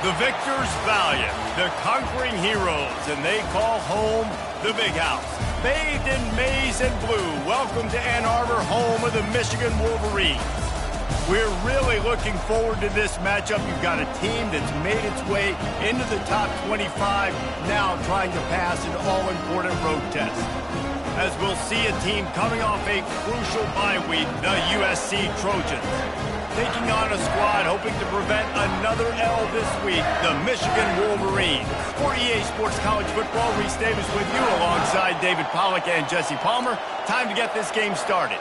The victors valiant, the conquering heroes, and they call home the Big House. Bathed in maize and blue, welcome to Ann Arbor, home of the Michigan Wolverines. We're really looking forward to this matchup. You've got a team that's made its way into the top 25, now trying to pass an all-important road test. As we'll see a team coming off a crucial bye week, the USC Trojans. Taking on a squad hoping to prevent another L this week, the Michigan Wolverines. For EA Sports College Football, Reese Davis with you alongside David Pollack and Jesse Palmer. Time to get this game started.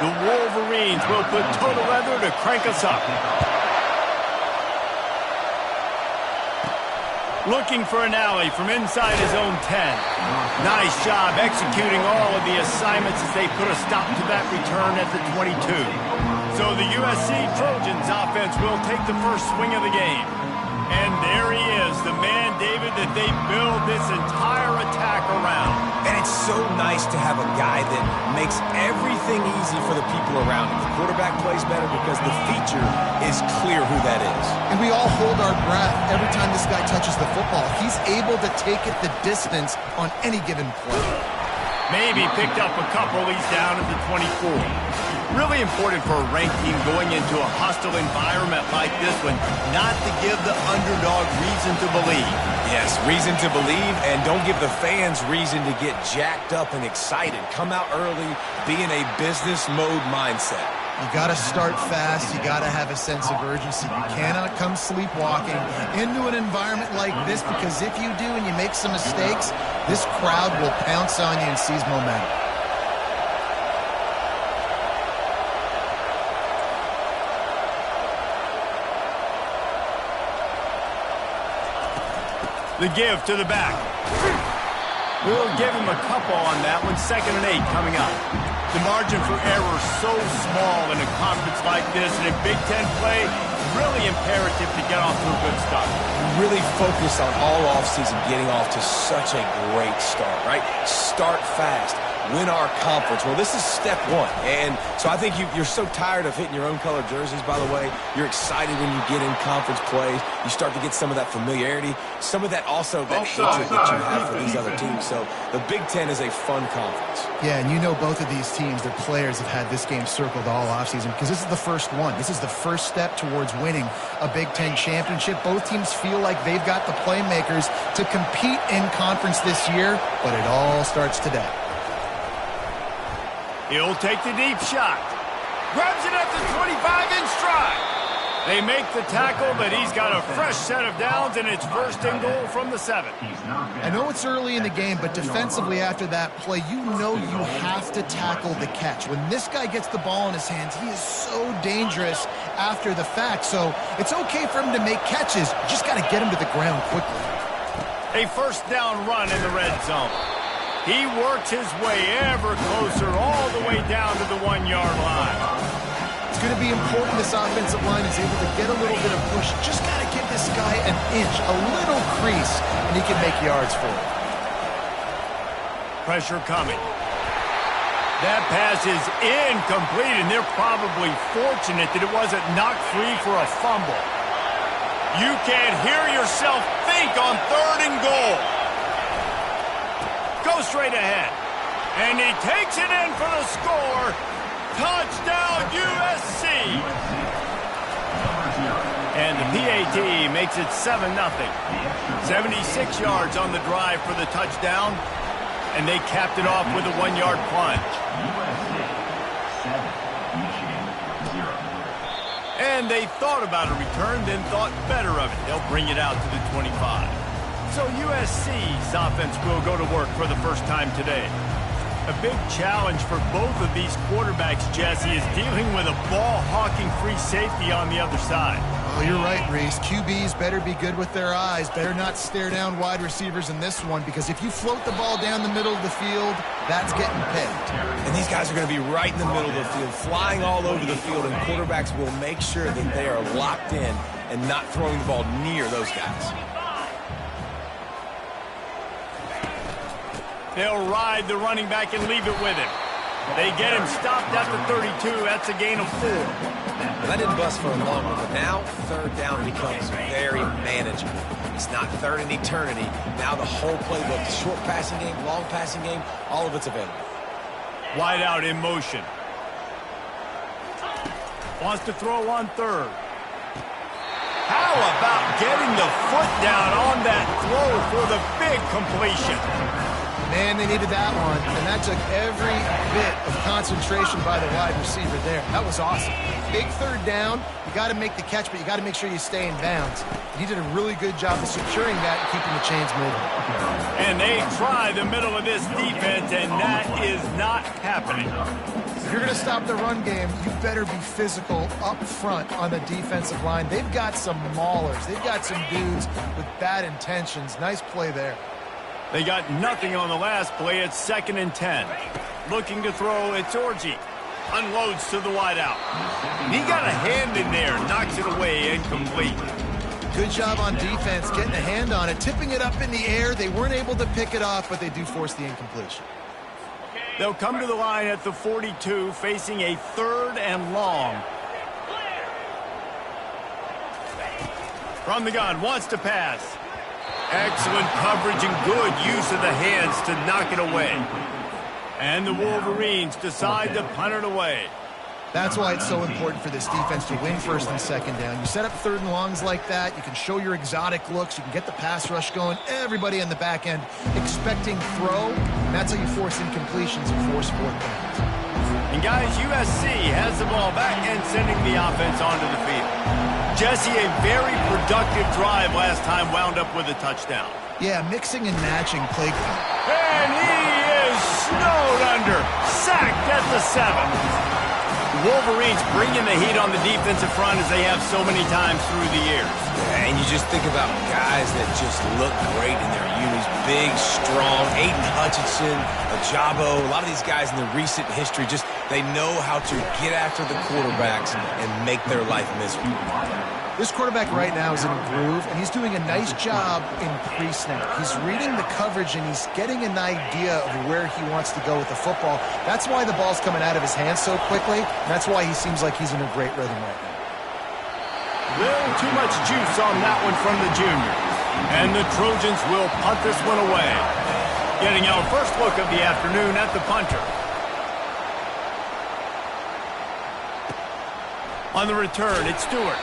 The Wolverines will put total leather to crank us up. Looking for an alley from inside his own 10. Nice job executing all of the assignments as they put a stop to that return at the 22. So the USC Trojans offense will take the first swing of the game. And there he is, the man, David, that they build this entire attack around. And it's so nice to have a guy that makes everything easy for the people around him. The quarterback plays better because the feature is clear who that is. And we all hold our breath every time this guy touches the football. He's able to take it the distance on any given play. Maybe picked up a couple. He's down at the 24. Really important for a ranked team going into a hostile environment like this one, not to give the underdog reason to believe. Yes, reason to believe, and don't give the fans reason to get jacked up and excited. Come out early, be in a business mode mindset. You got to start fast. You got to have a sense of urgency. You cannot come sleepwalking into an environment like this, because if you do and you make some mistakes, this crowd will pounce on you and seize momentum. The give to the back. We'll give him a couple on that one. 2nd and 8 coming up. The margin for error so small in a conference like this, and in Big Ten play, really imperative to get off to a good start. Really focus on all offseason getting off to such a great start, right? Start fast. Win our conference. Well, this is step one. And so I think you're so tired of hitting your own color jerseys, by the way. You're excited when you get in conference plays. You start to get some of that familiarity, some of that also, that hatred that you have for these other teams. So the Big Ten is a fun conference. Yeah, and you know both of these teams, their players have had this game circled all offseason because this is the first one. This is the first step towards winning a Big Ten championship. Both teams feel like they've got the playmakers to compete in conference this year, but it all starts today. He'll take the deep shot. Grabs it at the 25 in stride. They make the tackle, but he's got a fresh set of downs, and it's 1st and goal from the 7. I know it's early in the game, but defensively after that play, you know you have to tackle the catch. When this guy gets the ball in his hands, he is so dangerous after the fact. So it's okay for him to make catches. You just got to get him to the ground quickly. A 1st down run in the red zone. He works his way ever closer all the way down to the 1-yard line. It's going to be important this offensive line is able to get a little bit of push. Just got to give this guy an inch, a little crease, and he can make yards for it. Pressure coming. That pass is incomplete, and they're probably fortunate that it wasn't knocked free for a fumble. You can't hear yourself think on 3rd and goal. Go straight ahead. And he takes it in for the score. Touchdown, USC. And the PAT makes it 7-0. 76 yards on the drive for the touchdown. And they capped it off with a 1-yard plunge. And they thought about a return, then thought better of it. They'll bring it out to the 25. So USC's offense will go to work for the first time today. A big challenge for both of these quarterbacks, Jesse, is dealing with a ball-hawking free safety on the other side. Oh, you're right, Reese. QBs better be good with their eyes. Better not stare down wide receivers in this one, because if you float the ball down the middle of the field, that's getting picked. And these guys are going to be right in the middle of the field, flying all over the field, and quarterbacks will make sure that they are locked in and not throwing the ball near those guys. They'll ride the running back and leave it with him. They get him stopped at the 32. That's a gain of 4. Well, that didn't bust for a long one, but now third down becomes very manageable. It's not third in eternity. Now the whole playbook, short passing game, long passing game, all of it's available. Wide out in motion. Wants to throw on third. How about getting the foot down on that throw for the big completion? Man, they needed that one, and that took every bit of concentration by the wide receiver there. That was awesome. Big third down. You got to make the catch, but you got to make sure you stay in bounds. He did a really good job of securing that and keeping the chains moving. And they try the middle of this defense, and that is not happening. If you're going to stop the run game, you better be physical up front on the defensive line. They've got some maulers. They've got some dudes with bad intentions. Nice play there. They got nothing on the last play. It's 2nd and 10. Looking to throw, it's Orji. Unloads to the wideout. He got a hand in there, knocks it away, incomplete. Good job on defense, getting a hand on it, tipping it up in the air. They weren't able to pick it off, but they do force the incompletion. They'll come to the line at the 42, facing a 3rd and long. From the gun, wants to pass. Excellent coverage and good use of the hands to knock it away. And the Wolverines decide to punt it away. That's why it's so important for this defense to win 1st and 2nd down. You set up 3rd and longs like that. You can show your exotic looks. You can get the pass rush going. Everybody on the back end expecting throw. And that's how you force incompletions and force 4th downs. And guys, USC has the ball back and sending the offense onto the field. Jesse, a very productive drive last time, wound up with a touchdown. Yeah, mixing and matching play. And he is snowed under. Sacked at the 7. The Wolverines bringing the heat on the defensive front as they have so many times through the years. And you just think about guys that just look great in their unis. Big, strong, Aiden Hutchinson, Ajabo, a lot of these guys in the recent history, just they know how to get after the quarterbacks and make their life miserable. This quarterback right now is in a groove, and he's doing a nice job in pre-snap. He's reading the coverage, and he's getting an idea of where he wants to go with the football. That's why the ball's coming out of his hands so quickly. That's why he seems like he's in a great rhythm right now. Little too much juice on that one from the junior. And the Trojans will punt this one away. Getting our first look of the afternoon at the punter. On the return, it's Stewart.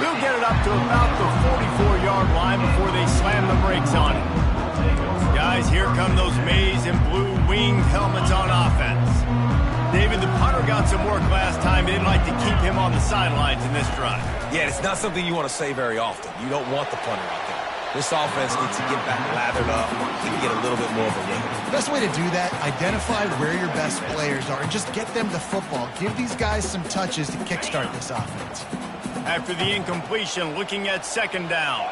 He'll get it up to about the 44-yard line before they slam the brakes on it. Guys, here come those maize and blue winged helmets on offense. David, the punter got some work last time. They'd like to keep him on the sidelines in this drive. Yeah, it's not something you want to say very often. You don't want the punter out there. This offense needs to get back lathered up and get a little bit more of a rhythm. The best way to do that, identify where your best players are and just get them the football. Give these guys some touches to kickstart this offense. After the incompletion, looking at 2nd down.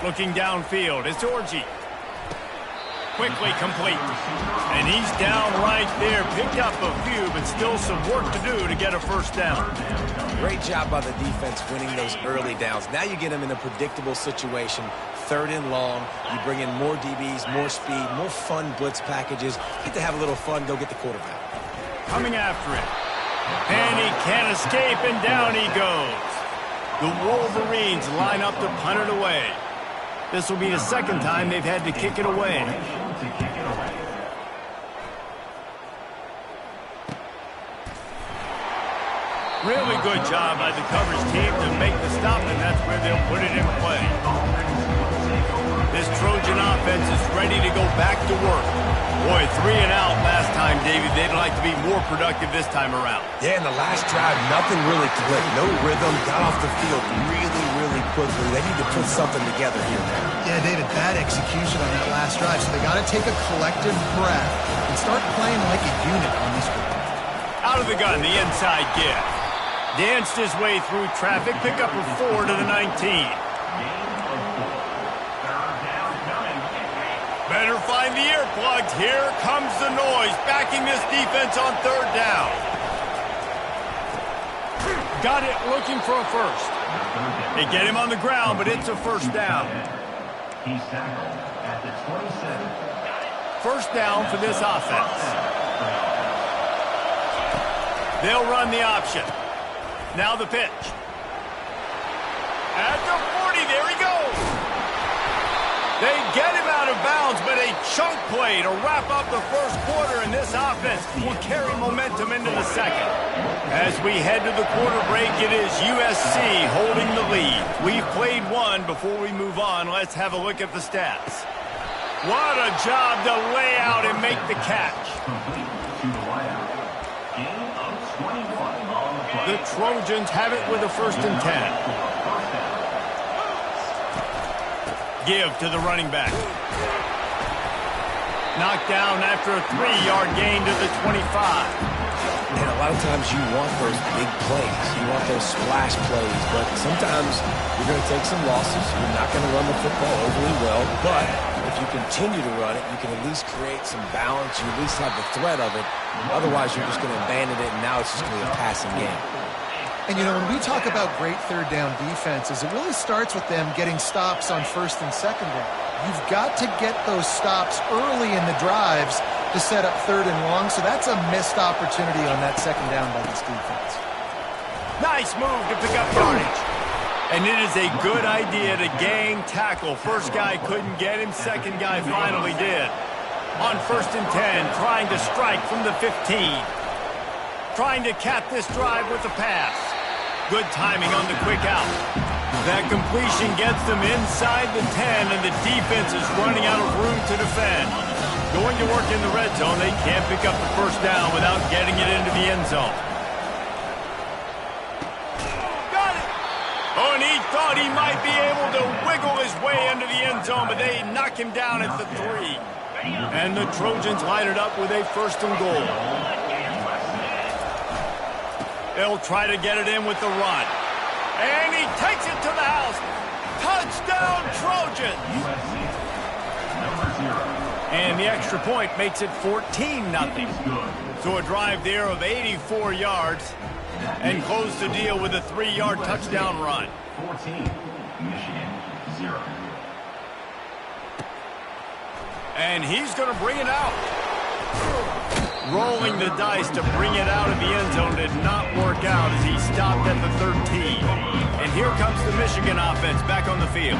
Looking downfield, it's Orji. Quickly complete. And he's down right there. Picked up a few, but still some work to do to get a 1st down. Great job by the defense winning those early downs. Now you get them in a predictable situation. 3rd and long. You bring in more DBs, more speed, more fun blitz packages. Get to have a little fun. Go get the quarterback. Coming after it. And he can't escape, and down he goes. The Wolverines line up to punt it away. This will be the 2nd time they've had to kick it away. Really good job by the coverage team to make the stop, and that's where they'll put it in play. This Trojan offense is ready to go back to work. Boy, 3 and out last time, David. They'd like to be more productive this time around. Yeah, in the last drive, nothing really clicked. No rhythm, got off the field really quickly. They need to put something together here now. Yeah, David, bad execution on that last drive, so they got to take a collective breath and start playing like a unit on this one. Out of the gun, the inside give. Danced his way through traffic, pick up a 4 to the 19. Better find the earplugs. Here comes the noise, backing this defense on 3rd down. Got it, looking for a 1st. They get him on the ground, but it's a 1st down. He's tackled at the 27. First down for this offense. They'll run the option. Now the pitch. At the 40, there he goes. They get him out of bounds, but a chunk play to wrap up the first quarter, and this offense will carry momentum into the second. As we head to the quarter break, it is USC holding the lead. We've played one. Before we move on, let's have a look at the stats. What a job to lay out and make the catch. The Trojans have it with a 1st and 10. Give to the running back. Knocked down after a 3-yard gain to the 25. And a lot of times you want those big plays. You want those splash plays. But sometimes you're going to take some losses. You're not going to run the football overly well. But if you continue to run it, you can at least create some balance. You at least have the threat of it. Otherwise, you're just going to abandon it, and now it's just going to be a passing game. And, you know, when we talk about great third down defenses, it really starts with them getting stops on 1st and 2nd down. You've got to get those stops early in the drives to set up 3rd and long, so that's a missed opportunity on that 2nd down by this defense. Nice move to pick up yardage. And it is a good idea to gang tackle. First guy couldn't get him, second guy finally did. On 1st and 10, trying to strike from the 15. Trying to cap this drive with a pass. Good timing on the quick out. That completion gets them inside the 10, and the defense is running out of room to defend. Going to work in the red zone, they can't pick up the 1st down without getting it into the end zone. Got it! Oh, and he thought he might be able to wiggle his way into the end zone, but they knock him down at the 3. And the Trojans line it up with a 1st and goal. They'll try to get it in with the run. And he takes it to the house. Touchdown, Trojans! And the extra point makes it 14-0. So a drive there of 84 yards and close the deal with a 3-yard touchdown run. 14, Michigan 0. And he's going to bring it out. Rolling the dice to bring it out of the end zone did not work out as he stopped at the 13. And here comes the Michigan offense back on the field.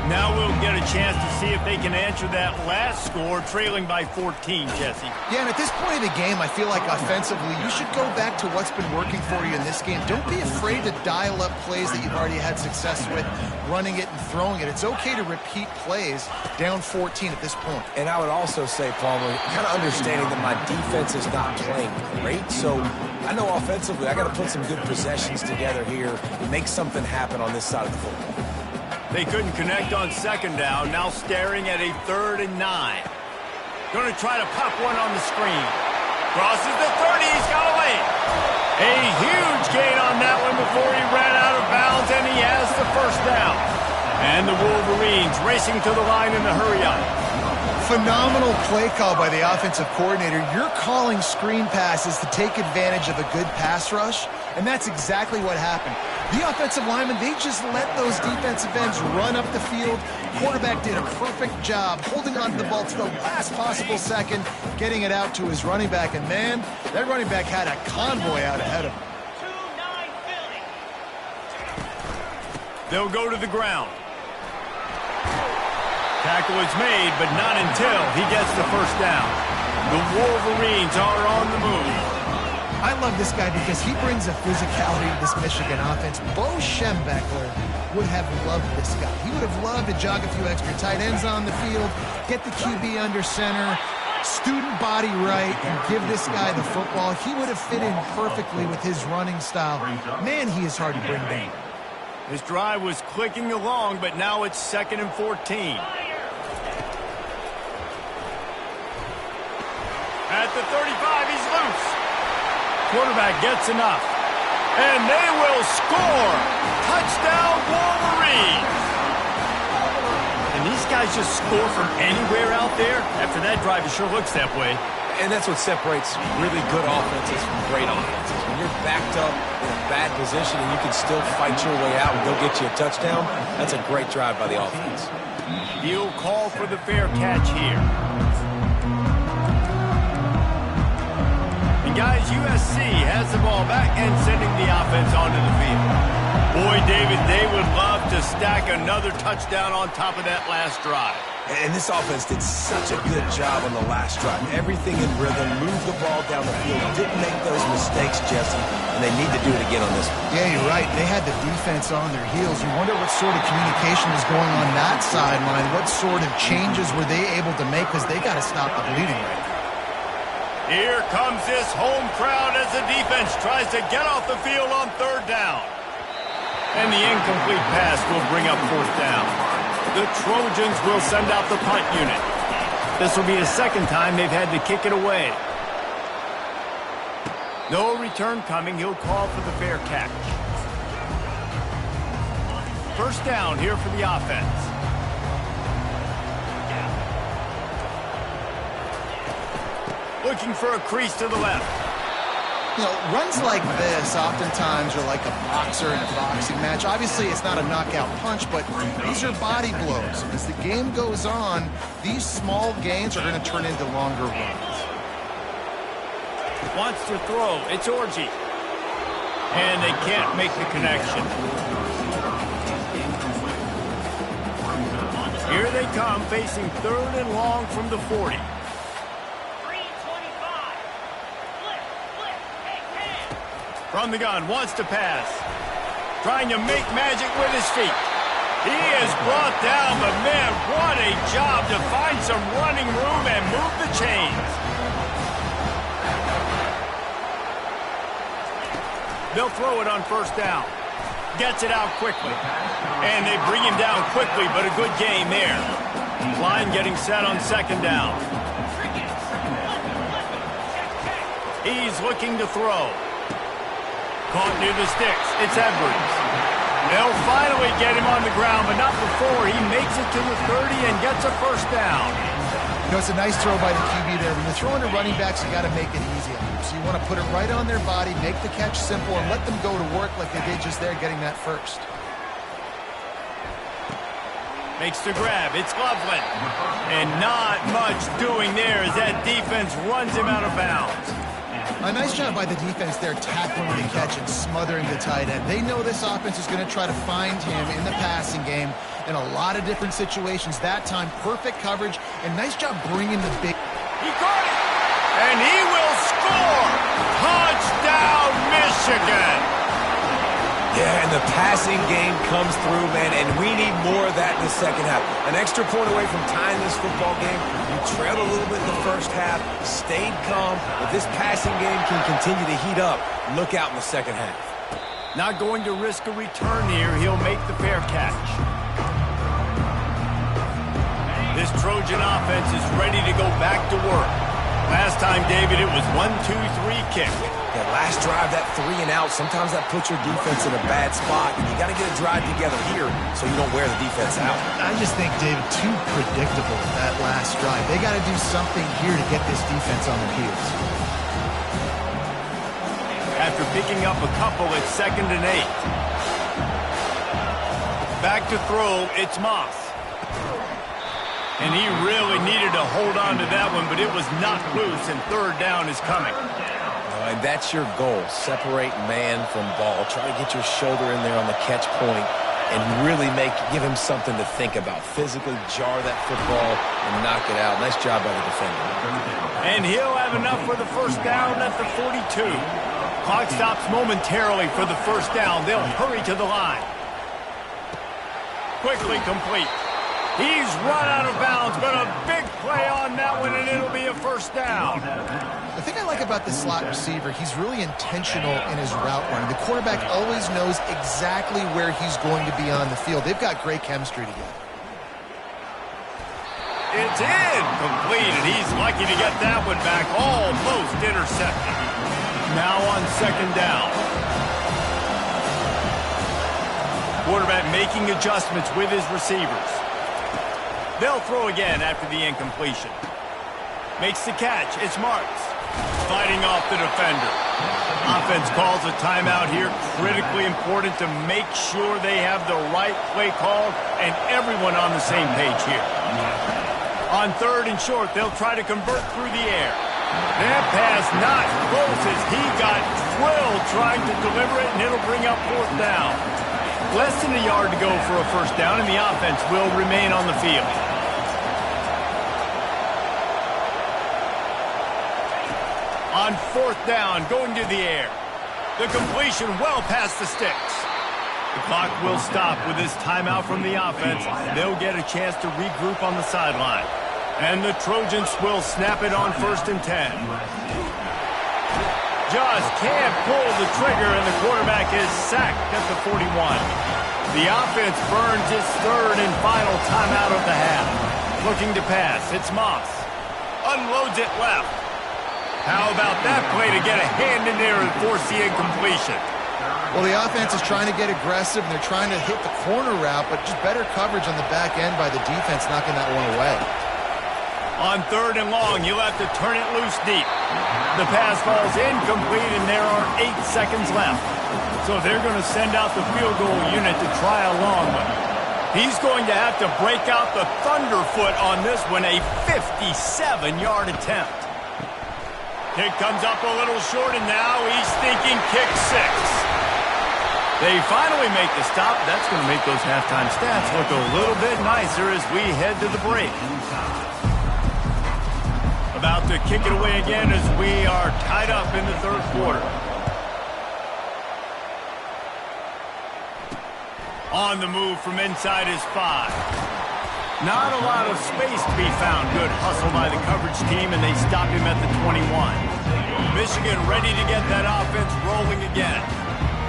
Now we'll get a chance to see if they can answer that last score, trailing by 14, Jesse. Yeah, and at this point in the game, I feel like offensively, you should go back to what's been working for you in this game. Don't be afraid to dial up plays that you've already had success with, running it and throwing it. It's okay to repeat plays down 14 at this point. And I would also say, Palmer, kind of understanding that my defense is not playing great, so I know offensively I got to put some good possessions together here and make something happen on this side of the football. They couldn't connect on 2nd down, now staring at a 3rd and 9. Going to try to pop one on the screen. Crosses the 30, he's got away. A huge gain on that one before he ran out of bounds, and he has the 1st down. And the Wolverines racing to the line in the hurry-up. Phenomenal play call by the offensive coordinator. You're calling screen passes to take advantage of a good pass rush, and that's exactly what happened. The offensive linemen, they just let those defensive ends run up the field. Quarterback did a perfect job holding on to the ball to the last possible second, getting it out to his running back, and man, that running back had a convoy out ahead of him. They'll go to the ground. Tackle is made, but not until he gets the 1st down. The Wolverines are on the move. I love this guy because he brings a physicality to this Michigan offense. Bo Schembechler would have loved this guy. He would have loved to jog a few extra tight ends on the field, get the QB under center, student body right, and give this guy the football. He would have fit in perfectly with his running style. Man, he is hard to bring down. This drive was clicking along, but now it's 2nd and 14. At the 35, he's loose. Quarterback gets enough. And they will score. Touchdown, Wolverines. And these guys just score from anywhere out there? After that drive, it sure looks that way. And that's what separates really good offenses from great offenses. When you're backed up in a bad position and you can still fight your way out and go get you a touchdown, that's a great drive by the offense. He'll call for the fair catch here. And guys, USC has the ball back and sending the offense onto the field. Boy, David, they would love to stack another touchdown on top of that last drive. And this offense did such a good job on the last drive. Everything in rhythm, moved the ball down the field, didn't make those mistakes, Jesse, and they need to do it again on this one. Yeah, you're right. They had the defense on their heels. You wonder what sort of communication was going on that sideline. What sort of changes were they able to make, because they got to stop the bleeding right now. Here comes this home crowd as the defense tries to get off the field on third down. And the incomplete pass will bring up fourth down. The Trojans will send out the punt unit. This will be the second time they've had to kick it away. No return coming. He'll call for the fair catch. First down here for the offense. Looking for a crease to the left. You know, runs like this oftentimes are like a boxer in a boxing match. Obviously, it's not a knockout punch, but these are body blows. As the game goes on, these small gains are going to turn into longer runs. Wants to throw. It's Orji. And they can't make the connection. Here they come, facing third and long from the 40. From the gun, wants to pass. Trying to make magic with his feet. He is brought down, but man, what a job to find some running room and move the chains. They'll throw it on first down. Gets it out quickly. And they bring him down quickly, but a good game there. Line getting set on second down. He's looking to throw. Caught near the sticks. It's Edwards. They'll finally get him on the ground, but not before he makes it to the 30 and gets a first down. You know, it's a nice throw by the QB there. When you're throwing to running backs, you got to make it easy on them. So you want to put it right on their body, make the catch simple, and let them go to work like they did just there, getting that first. Makes the grab. It's Loveland. And not much doing there as that defense runs him out of bounds. A nice job by the defense there, tackling the catch and smothering the tight end. They know this offense is going to try to find him in the passing game in a lot of different situations. That time, perfect coverage, and nice job bringing the big... He caught it! And he will score! Touchdown, Michigan! Yeah, and the passing game comes through, man, and we need more of that in the second half. An extra point away from tying this football game. You trailed a little bit in the first half, stayed calm. If this passing game can continue to heat up, look out in the second half. Not going to risk a return here. He'll make the fair catch. This Trojan offense is ready to go back to work. Last time, David, it was 1-2-3 kick. That last drive, that 3 and out, sometimes that puts your defense in a bad spot, and you got to get a drive together here so you don't wear the defense out. I just think, David, too predictable that last drive. They got to do something here to get this defense on their heels. After picking up a couple, it's 2nd and 8. Back to throw, it's Moss. And he really needed to hold on to that one, but it was knocked loose, and third down is coming. And that's your goal. Separate man from ball. Try to get your shoulder in there on the catch point and really give him something to think about. Physically jar that football and knock it out. Nice job by the defender. And he'll have enough for the first down at the 42. Clock stops momentarily for the first down. They'll hurry to the line. Quickly complete. He's run out of bounds, but a big play on that one, and it'll be a first down. The thing I like about this slot receiver, he's really intentional in his route running. The quarterback always knows exactly where he's going to be on the field. They've got great chemistry together. It's incomplete, and he's lucky to get that one back. Almost intercepted. Now on second down. Quarterback making adjustments with his receivers. They'll throw again after the incompletion. Makes the catch. It's Marks. Fighting off the defender. Offense calls a timeout here. Critically important to make sure they have the right play called and everyone on the same page here. On third and short, they'll try to convert through the air. That pass not close as he got drilled trying to deliver it, and it'll bring up 4th down. Less than a yard to go for a 1st down, and the offense will remain on the field. On 4th down, going to the air. The completion well past the sticks. The clock will stop with this timeout from the offense. They'll get a chance to regroup on the sideline. And the Trojans will snap it on 1st and 10. Just can't pull the trigger, and the quarterback is sacked at the 41. The offense burns its 3rd and final timeout of the half. Looking to pass, it's Moss. Unloads it left. How about that play to get a hand in there and force the incompletion? Well, the offense is trying to get aggressive, and they're trying to hit the corner route, but just better coverage on the back end by the defense knocking that one away. On 3rd and long, you'll have to turn it loose deep. The pass falls incomplete, and there are 8 seconds left. So they're going to send out the field goal unit to try a long one. He's going to have to break out the thunderfoot on this one, a 57-yard attempt. Kick comes up a little short, and now he's thinking kick 6. They finally make the stop. That's going to make those halftime stats look a little bit nicer as we head to the break. About to kick it away again as we are tied up in the 3rd quarter. On the move from inside his 5. Not a lot of space to be found. Good hustle by the coverage team, and they stop him at the 21. Michigan ready to get that offense rolling again.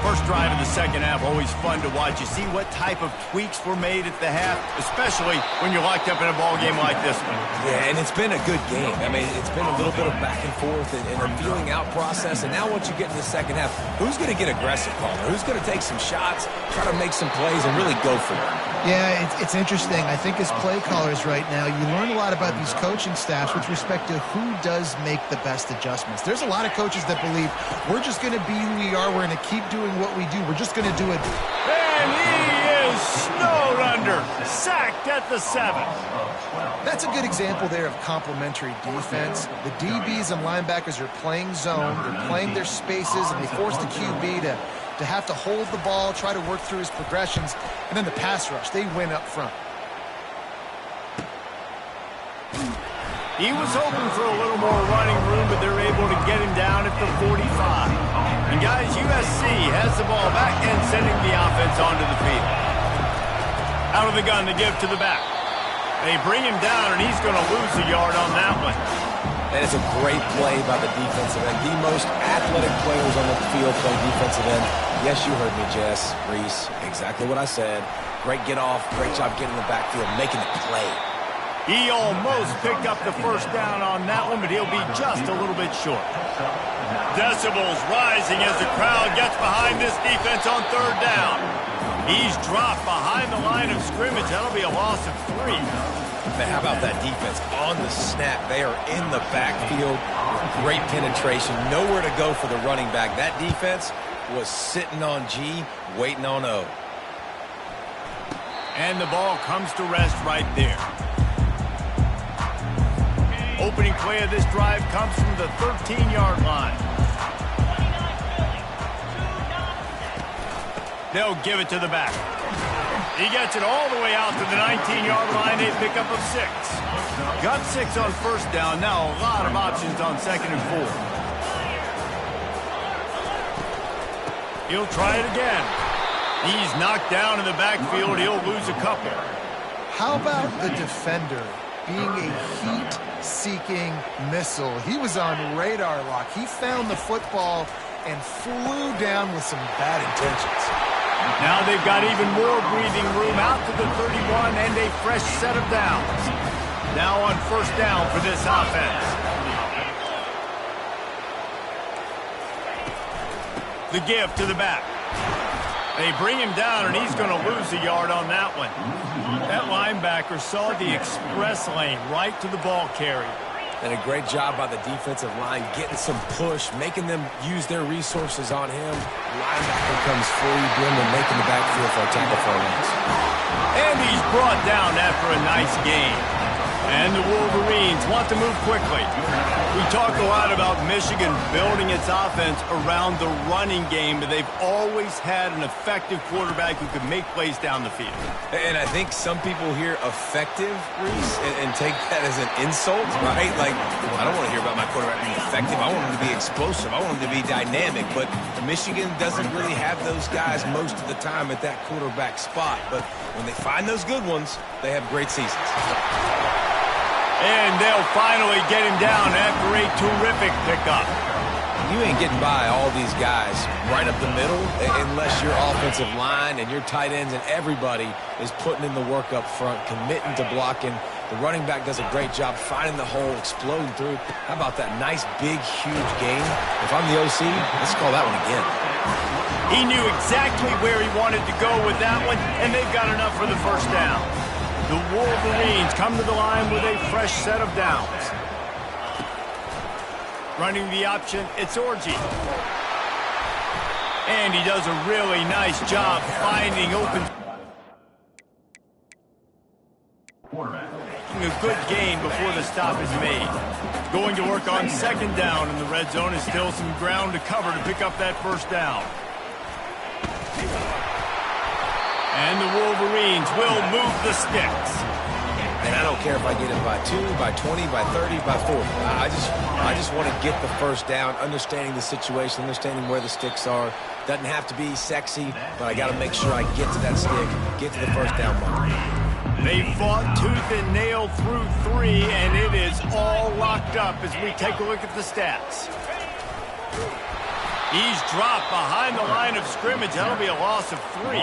First drive of the 2nd half, always fun to watch. You see what type of tweaks were made at the half, especially when you're locked up in a ball game like this one. Yeah, and it's been a good game. I mean, it's been a little bit of back and forth and a feeling out process. And now once you get in the 2nd half, who's going to get aggressive, Palmer? Who's going to take some shots, try to make some plays, and really go for it? Yeah, it's interesting. I think as play callers right now, you learn a lot about these coaching staffs with respect to who does make the best adjustments. There's a lot of coaches that believe we're just going to be who we are. We're going to keep doing what we do. We're just going to do it. And he is snowed under, sacked at the 7. That's a good example there of complementary defense. The DBs and linebackers are playing zone. They're playing their spaces, and they force the QB to have to hold the ball, try to work through his progressions, and then the pass rush, they win up front. He was hoping for a little more running room, but they're able to get him down at the 45. And guys, USC has the ball back and sending the offense onto the field. Out of the gun to give to the back. They bring him down, and he's going to lose a yard on that one. That is a great play by the defensive end. The most athletic players on the field play defensive end. Yes, you heard me, Jess, Reese. Exactly what I said. Great get off. Great job getting in the backfield, making the play. He almost picked up the 1st down on that one, but he'll be just a little bit short. Decibels rising as the crowd gets behind this defense on 3rd down. He's dropped behind the line of scrimmage. That'll be a loss of 3. Man, how about that defense on the snap? They are in the backfield with great penetration. Nowhere to go for the running back. That defense was sitting on G, waiting on O. And the ball comes to rest right there. Opening play of this drive comes from the 13-yard line. They'll give it to the back. He gets it all the way out to the 19-yard line, a pickup of 6. Got 6 on 1st down. Now a lot of options on 2nd and 4. He'll try it again. He's knocked down in the backfield. He'll lose a couple. How about the defender being a heat-seeking missile? He was on radar lock. He found the football and flew down with some bad intentions. Now they've got even more breathing room out to the 31 and a fresh set of downs. Now on 1st down for this offense. The give to the back. They bring him down, and he's going to lose a yard on that one. That linebacker saw the express lane right to the ball carrier. And a great job by the defensive line getting some push, making them use their resources on him. Linebacker comes free, doing the making the backfield for a tackle for a loss. And he's brought down after a nice game. And the Wolverines want to move quickly. We talk a lot about Michigan building its offense around the running game, but they've always had an effective quarterback who can make plays down the field. And I think some people hear effective, Reese, and take that as an insult, right? Like, I don't want to hear about my quarterback being effective. I want him to be explosive. I want him to be dynamic. But Michigan doesn't really have those guys most of the time at that quarterback spot. But when they find those good ones, they have great seasons. And they'll finally get him down after a terrific pickup. You ain't getting by all these guys right up the middle unless your offensive line and your tight ends and everybody is putting in the work up front, committing to blocking. The running back does a great job finding the hole, exploding through. How about that nice, big, huge gain? If I'm the OC, let's call that one again. He knew exactly where he wanted to go with that one, and they've got enough for the first down. The Wolverines come to the line with a fresh set of downs. Running the option, it's Orji. And he does a really nice job finding open. A good gain before the stop is made. Going to work on second down in the red zone is still some ground to cover to pick up that first down. And the Wolverines will move the sticks. And I don't care if I get it by 2, by 20, by 30, by 40. I just want to get the first down, understanding the situation, understanding where the sticks are. Doesn't have to be sexy, but I got to make sure I get to that stick, get to the first down mark. They fought tooth and nail through 3, and it is all locked up as we take a look at the stats. He's dropped behind the line of scrimmage. That'll be a loss of 3.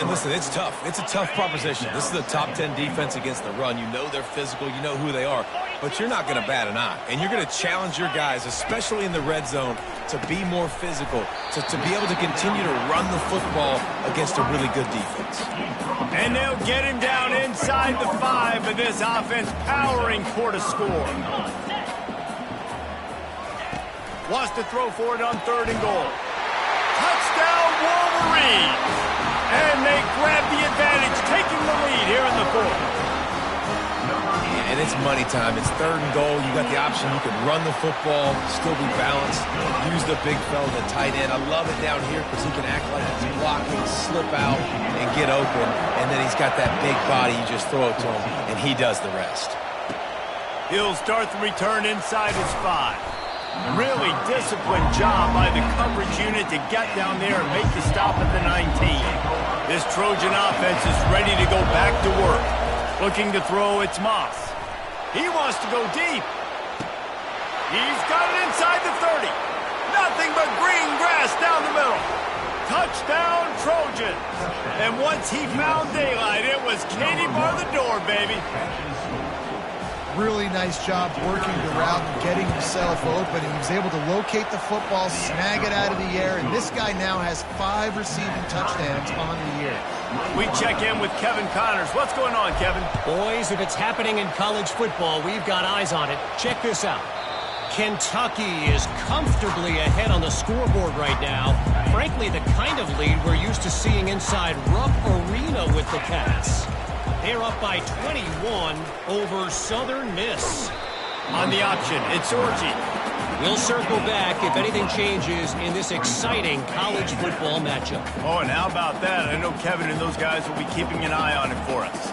And listen, it's tough. It's a tough proposition. This is a top 10 defense against the run. You know they're physical. You know who they are. But you're not going to bat an eye. And you're going to challenge your guys, especially in the red zone, to be more physical, to be able to continue to run the football against a really good defense. And they'll get him down inside the 5, but this offense powering for to score. Wants to throw for it on 3rd and goal. Touchdown, Wolverines! And they grab the advantage, taking the lead here in the 4th. And it's money time. It's 3rd and goal. You got the option. You can run the football, still be balanced, use the big fella, the tight end. I love it down here because he can act like he's blocking, slip out, and get open. And then he's got that big body. You just throw it to him, and he does the rest. He'll start the return inside his 5. Really disciplined job by the coverage unit to get down there and make the stop at the 19. This Trojan offense is ready to go back to work. Looking to throw, it's Moss. He wants to go deep. He's got it inside the 30. Nothing but green grass down the middle. Touchdown, Trojans. And once he found daylight, it was Katie bar the door, baby. Really nice job working the route and getting himself open. He was able to locate the football, snag it out of the air, and this guy now has 5 receiving touchdowns on the year. We check in with Kevin Connors. What's going on, Kevin? Boys, if it's happening in college football, we've got eyes on it. Check this out. Kentucky is comfortably ahead on the scoreboard right now. Frankly, the kind of lead we're used to seeing inside Rupp Arena with the Cats. They're up by 21 over Southern Miss. On the option, it's Orji. We'll circle back if anything changes in this exciting college football matchup. Oh, and how about that? I know Kevin and those guys will be keeping an eye on it for us.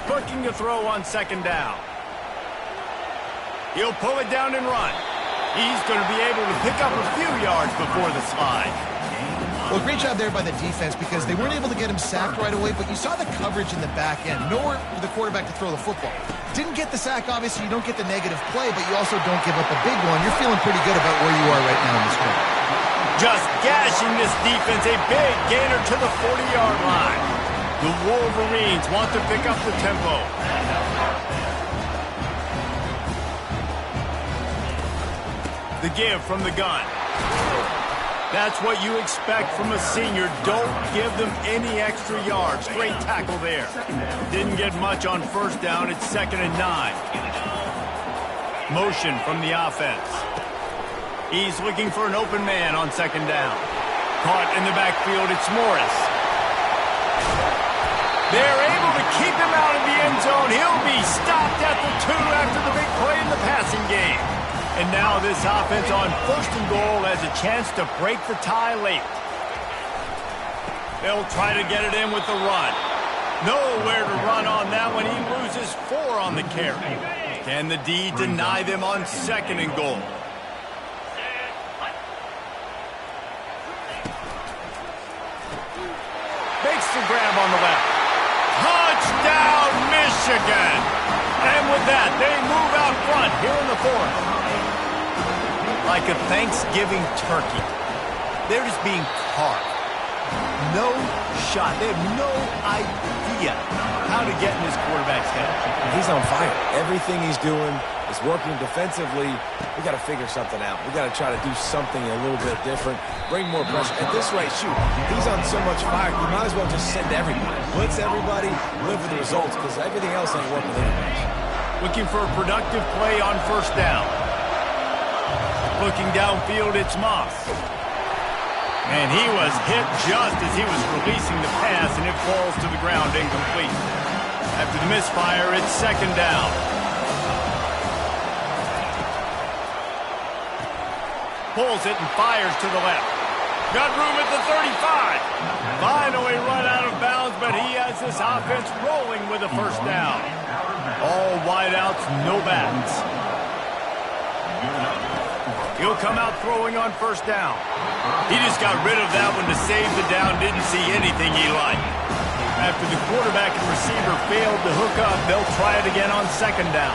Looking to throw on 2nd down. He'll pull it down and run. He's going to be able to pick up a few yards before the slide. Well, great job there by the defense because they weren't able to get him sacked right away, but you saw the coverage in the back end. Nowhere for the quarterback to throw the football. Didn't get the sack, obviously. You don't get the negative play, but you also don't give up a big one. You're feeling pretty good about where you are right now in this game. Just gashing this defense, a big gainer to the 40-yard line. The Wolverines want to pick up the tempo. The give from the gun. That's what you expect from a senior. Don't give them any extra yards. Great tackle there. Didn't get much on 1st down. It's 2nd and 9. Motion from the offense. He's looking for an open man on 2nd down. Caught in the backfield. It's Morris. They're able to keep him out of the end zone. He'll be stopped at the 2 after the big play in the passing game. And now this offense on 1st and goal has a chance to break the tie late. They'll try to get it in with the run. Nowhere to run on that one. He loses 4 on the carry. Can the D deny them on 2nd and goal? Makes the grab on the left. Touchdown, Michigan! And with that, they move out front here in the 4th. Like a Thanksgiving turkey. They're just being carved. No shot. They have no idea how to get in this quarterback's head. He's on fire. Everything he's doing is working defensively. We got to figure something out. We got to try to do something a little bit different. Bring more pressure. At this rate, shoot, he's on so much fire, you might as well just send everybody. Blitz everybody, live with the results, because everything else ain't working anyways. Looking for a productive play on 1st down. Looking downfield, it's Moss. And he was hit just as he was releasing the pass, and it falls to the ground incomplete. After the misfire, it's 2nd down. Pulls it and fires to the left. Got room at the 35. Finally run out of bounds, but he has this offense rolling with a 1st down. All wideouts, no backs. He'll come out throwing on 1st down. He just got rid of that one to save the down. Didn't see anything he liked. After the quarterback and receiver failed to hook up, they'll try it again on 2nd down.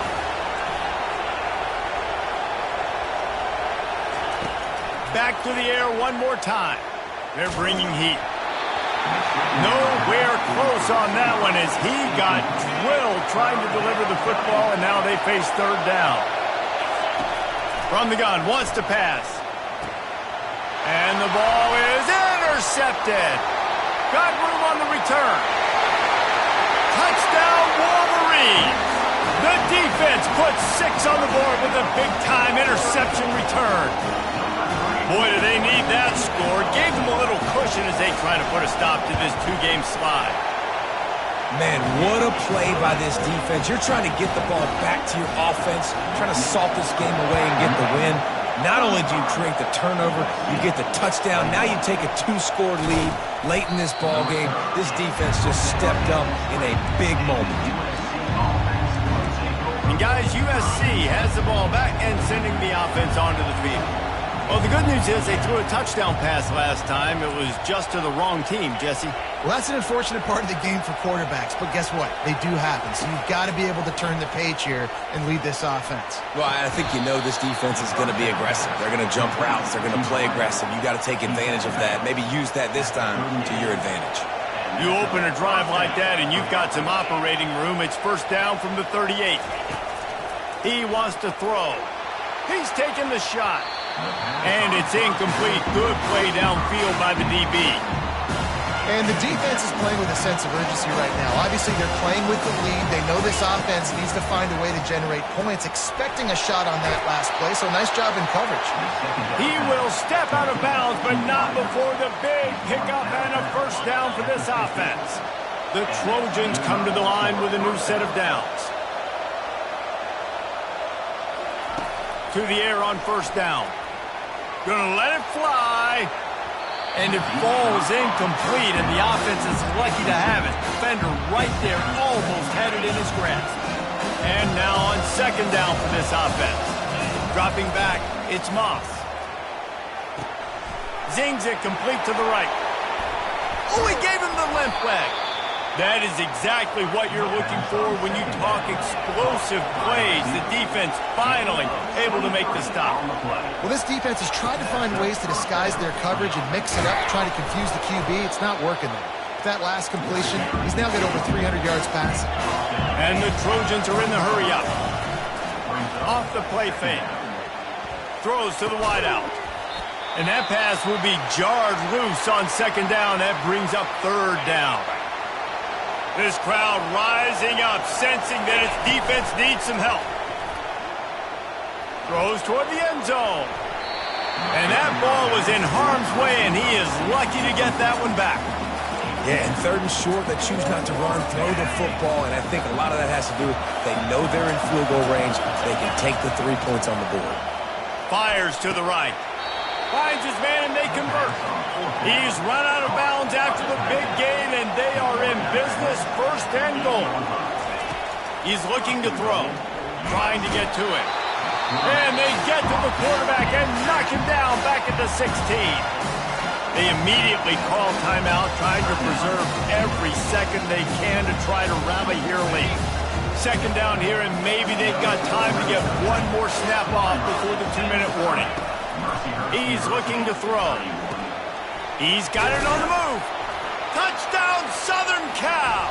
Back to the air one more time. They're bringing heat. Nowhere close on that one as he got drilled trying to deliver the football, and now they face 3rd down. From the gun, wants to pass. And the ball is intercepted. Got room on the return. Touchdown, Wolverines. The defense puts 6 on the board with a big-time interception return. Boy, do they need that score. Gave them a little cushion as they try to put a stop to this 2-game slide. Man, what a play by this defense. You're trying to get the ball back to your offense, trying to salt this game away and get the win. Not only do you create the turnover, you get the touchdown. Now you take a 2-score lead late in this ball game. This defense just stepped up in a big moment. And guys, USC has the ball back and sending the offense onto the field. Well, the good news is they threw a touchdown pass last time. It was just to the wrong team, Jesse. Well, that's an unfortunate part of the game for quarterbacks, but guess what? They do happen, so you've got to be able to turn the page here and lead this offense. Well, I think you know this defense is going to be aggressive. They're going to jump routes. They're going to play aggressive. You got to take advantage of that. Maybe use that this time to your advantage. You open a drive like that and you've got some operating room. It's 1st down from the 38. He wants to throw. He's taking the shot. And it's incomplete. Good play downfield by the DB. And the defense is playing with a sense of urgency right now. Obviously, they're playing with the lead. They know this offense needs to find a way to generate points, expecting a shot on that last play, so nice job in coverage. He will step out of bounds, but not before the big pickup and a 1st down for this offense. The Trojans come to the line with a new set of downs. To the air on 1st down. Gonna let it fly. And it falls incomplete, and the offense is lucky to have it. Defender right there almost had it in his grasp. And now on 2nd down for this offense. Dropping back, it's Moss. Zings it complete to the right. Oh, he gave him the limp leg. That is exactly what you're looking for when you talk explosive plays. The defense finally able to make the stop. Well, this defense has tried to find ways to disguise their coverage and mix it up, trying to confuse the QB. It's not working there. That last completion, he's now got over 300 yards passing. And the Trojans are in the hurry-up. Off the play fake. Throws to the wideout. And that pass will be jarred loose on 2nd down. That brings up 3rd down. This crowd rising up, sensing that its defense needs some help. Throws toward the end zone. And that ball was in harm's way, and he is lucky to get that one back. Yeah, and third and short, they choose not to run, throw the football, and I think a lot of that has to do with they know they're in field goal range. They can take the 3 points on the board. Fires to the right. Finds his man, and they convert. He's run out of bounds after the big gain, and they are in business, 1st and goal. He's looking to throw, trying to get to it. And they get to the quarterback and knock him down back at the 16. They immediately call timeout, trying to preserve every second they can to try to rally here late. 2nd down here, and maybe they've got time to get one more snap off before the 2-minute warning. He's looking to throw. He's got it on the move. Touchdown, Southern Cal!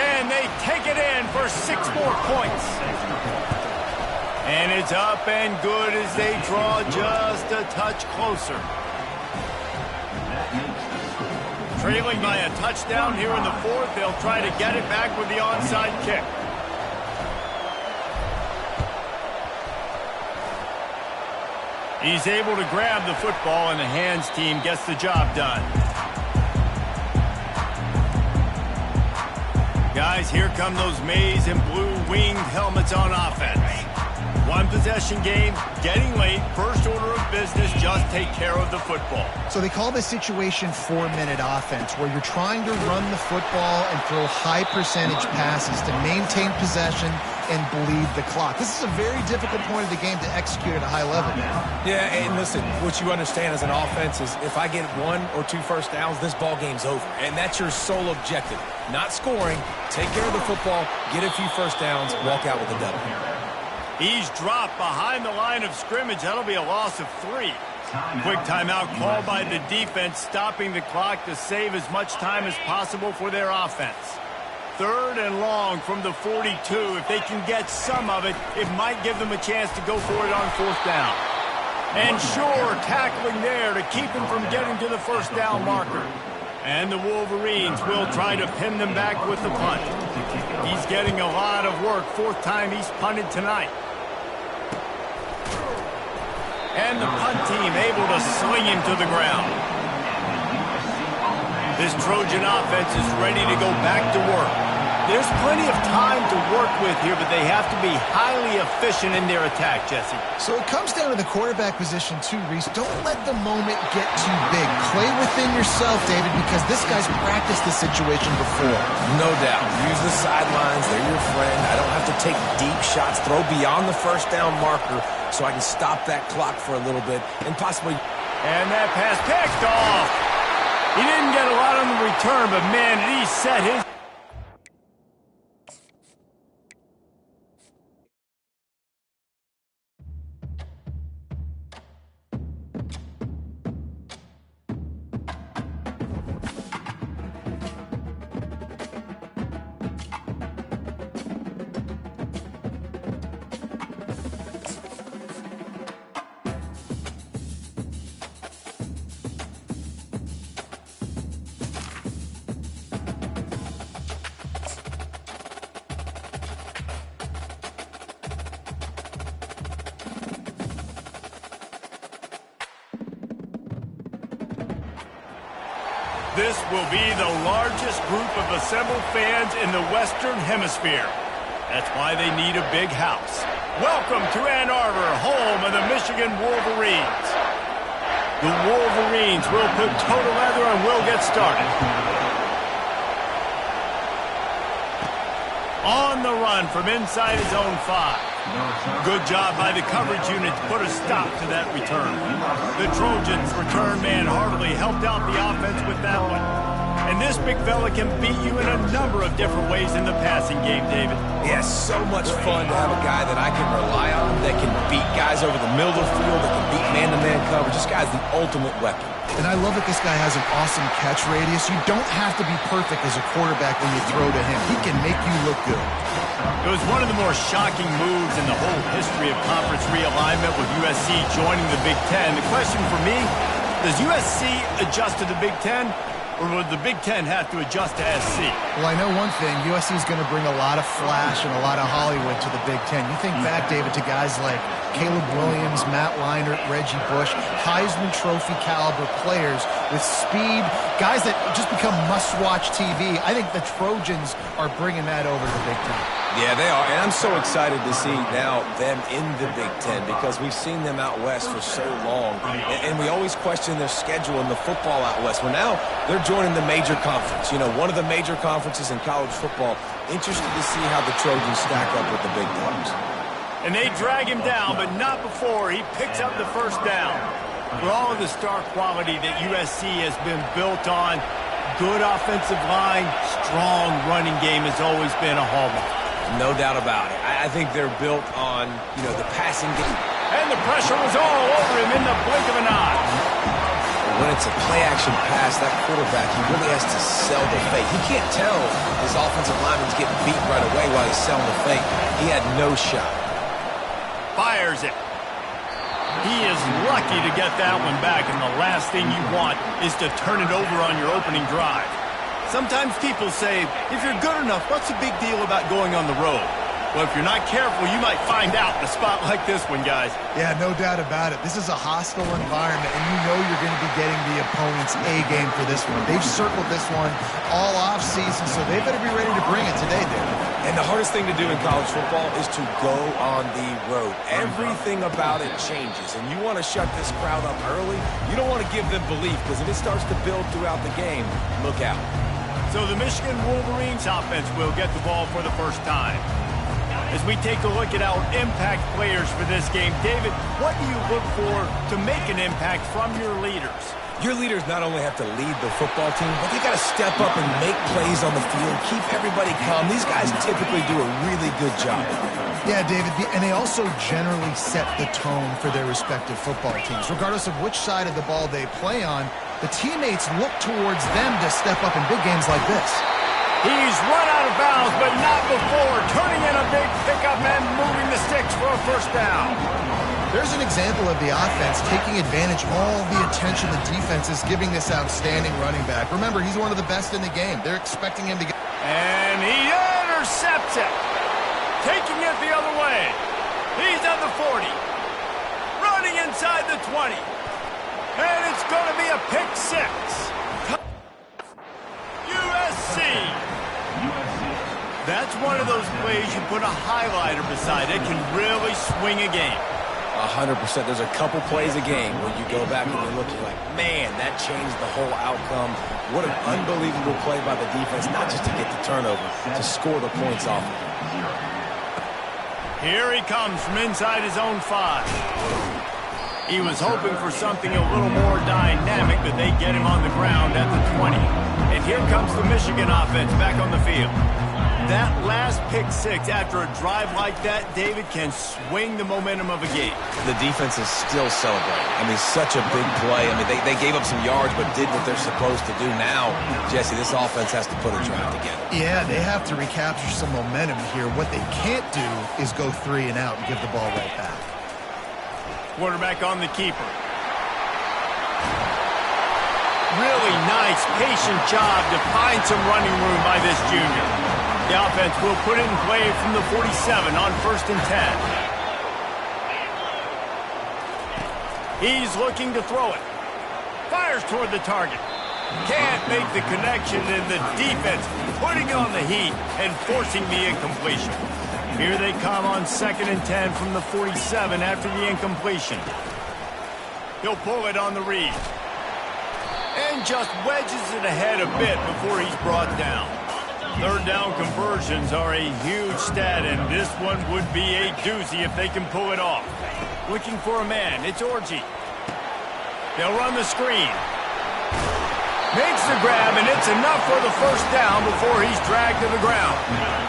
And they take it in for 6 more points. And it's up and good as they draw just a touch closer. Trailing by a touchdown here in the 4th. They'll try to get it back with the onside kick. He's able to grab the football, and the hands team gets the job done. Guys, here come those maize and blue winged helmets on offense. 1 possession game, getting late, first order of business, just take care of the football. So they call this situation 4-minute offense, where you're trying to run the football and throw high percentage passes to maintain possession and bleed the clock. This is a very difficult point of the game to execute at a high level, man. Yeah, and listen, what you understand as an offense is if I get 1 or 2 first downs, this ball game's over. And that's your sole objective. Not scoring, take care of the football, get a few first downs, walk out with a W. He's dropped behind the line of scrimmage. That'll be a loss of 3. Quick timeout called by the defense, stopping the clock to save as much time as possible for their offense. 3rd and long from the 42. If they can get some of it, it might give them a chance to go for it on 4th down. And sure, tackling there to keep him from getting to the first down marker. And the Wolverines will try to pin them back with the punt. He's getting a lot of work. 4th time he's punted tonight. And the punt team able to sling him to the ground. This Trojan offense is ready to go back to work. There's plenty of time to work with here, but they have to be highly efficient in their attack, Jesse. So it comes down to the quarterback position too, Reese. Don't let the moment get too big. Play within yourself, David, because this guy's practiced this situation before. No doubt. Use the sidelines. They're your friend. I don't have to take deep shots. Throw beyond the first down marker so I can stop that clock for a little bit and possibly... And that pass picked off. He didn't get a lot on the return, but man, did he set his... This will be the largest group of assembled fans in the Western Hemisphere. That's why they need a big house. Welcome to Ann Arbor, home of the Michigan Wolverines. The Wolverines will put toe to leather and will get started. On the run from inside his own 5. Good job by the coverage unit to put a stop to that return. The Trojans' return man heartily helped out the offense with that one. And this big fella can beat you in a number of different ways in the passing game, David. Yeah, so much fun to have a guy that I can rely on, that can beat guys over the middle of the field, that can beat man-to-man coverage. This guy's the ultimate weapon. And I love that this guy has an awesome catch radius. You don't have to be perfect as a quarterback when you throw to him. He can make you look good. It was one of the more shocking moves in the whole history of conference realignment with USC joining the Big Ten. The question for me, does USC adjust to the Big Ten? or would the Big Ten have to adjust to SC? Well, I know one thing. USC is going to bring a lot of flash and a lot of Hollywood to the Big Ten. You think back, David, to guys like Caleb Williams, Matt Leinart, Reggie Bush, Heisman Trophy caliber players with speed, guys that just become must-watch TV. I think the Trojans are bringing that over to the Big Ten. Yeah, they are, and I'm so excited to see now them in the Big Ten because we've seen them out west for so long, and we always question their schedule in the football out west. Well, now they're joining the major conference, one of the major conferences in college football. Interested to see how the Trojans stack up with the big dogs. And they drag him down, but not before he picks up the first down. For all of the star quality that USC has been built on, good offensive line, strong running game has always been a hallmark. No doubt about it. I think they're built on, the passing game. And the pressure was all over him in the blink of an eye. When it's a play-action pass, that quarterback, he really has to sell the fake. He can't tell his offensive lineman's getting beat right away while he's selling the fake. He had no shot. Fires it. He is lucky to get that one back, and the last thing you want is to turn it over on your opening drive. Sometimes people say, if you're good enough, what's the big deal about going on the road? Well, if you're not careful, you might find out in a spot like this one, guys. Yeah, no doubt about it. This is a hostile environment, and you know you're going to be getting the opponent's A-game for this one. They've circled this one all off-season, so they better be ready to bring it today, David. And the hardest thing to do in college football is to go on the road. Everything about it changes, and you want to shut this crowd up early. You don't want to give them belief, because if it starts to build throughout the game, look out. So the Michigan Wolverines offense will get the ball for the first time. As we take a look at our impact players for this game, David, what do you look for to make an impact from your leaders? Your leaders not only have to lead the football team, but they got to step up and make plays on the field, keep everybody calm. These guys typically do a really good job. Yeah, David, and they also generally set the tone for their respective football teams. Regardless of which side of the ball they play on, the teammates look towards them to step up in big games like this. He's run out of bounds, but not before turning in a big pickup and moving the sticks for a first down. There's an example of the offense taking advantage of all the attention the defense is giving this outstanding running back. Remember, he's one of the best in the game. They're expecting him to get... And he intercepts it, taking it the other way. He's at the 40, running inside the 20, and it's going to be a pick six. USC. That's one of those plays you put a highlighter beside. It can really swing a game. 100%. There's a couple plays a game where you go back and you look, you're like, man, that changed the whole outcome. What an unbelievable play by the defense, not just to get the turnover, to score the points off of it. Here he comes from inside his own 5. He was hoping for something a little more dynamic, but they get him on the ground at the 20. And here comes the Michigan offense back on the field. That last pick six after a drive like that, David, can swing the momentum of a game. The defense is still celebrating. I mean, such a big play. I mean, they gave up some yards but did what they're supposed to do. Now, Jesse, this offense has to put a drive together. Yeah, they have to recapture some momentum here. What they can't do is go 3 and out and give the ball right back. Quarterback on the keeper. Really nice, patient job to find some running room by this junior. The offense will put it in play from the 47 on 1st and 10. He's looking to throw it. Fires toward the target. Can't make the connection, and the defense putting on the heat and forcing the incompletion. Here they come on 2nd and 10 from the 47 after the incompletion. He'll pull it on the read. And just wedges it ahead a bit before he's brought down. 3rd down conversions are a huge stat, and this one would be a doozy if they can pull it off. Looking for a man, it's Orji. They'll run the screen. Makes the grab, and it's enough for the first down before he's dragged to the ground.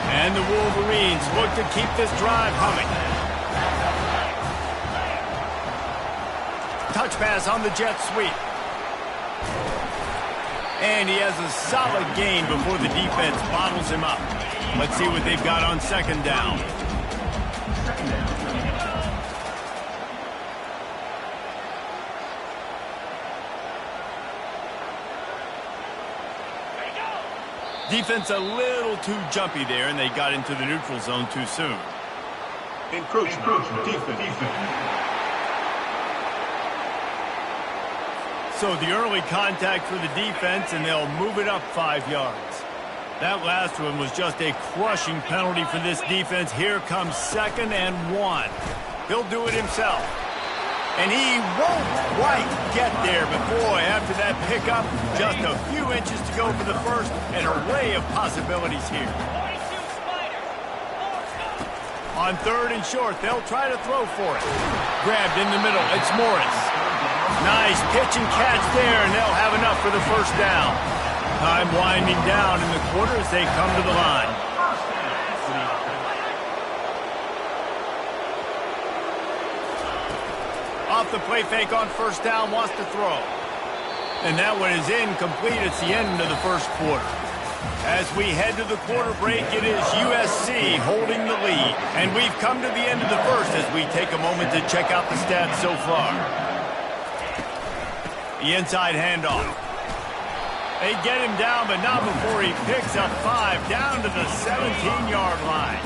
And the Wolverines look to keep this drive humming. Touch pass on the jet sweep. And he has a solid gain before the defense bottles him up. Let's see what they've got on 2nd down. Defense a little too jumpy there, and they got into the neutral zone too soon. Encroachment. Defense. So the early contact for the defense, and they'll move it up 5 yards. That last one was just a crushing penalty for this defense. Here comes 2nd and 1. He'll do it himself. And he won't quite get there, but boy, after that pickup, just a few inches to go for the first, an array of possibilities here. On 3rd and short, they'll try to throw for it. Grabbed in the middle, it's Morris. Nice pitch and catch there, and they'll have enough for the first down. Time winding down in the quarter as they come to the line. Off the play fake on 1st down, wants to throw. And that one is incomplete. It's the end of the first quarter. As we head to the quarter break, it is USC holding the lead. And we've come to the end of the first as we take a moment to check out the stats so far. The inside handoff. They get him down, but not before he picks up 5 down to the 17-yard line.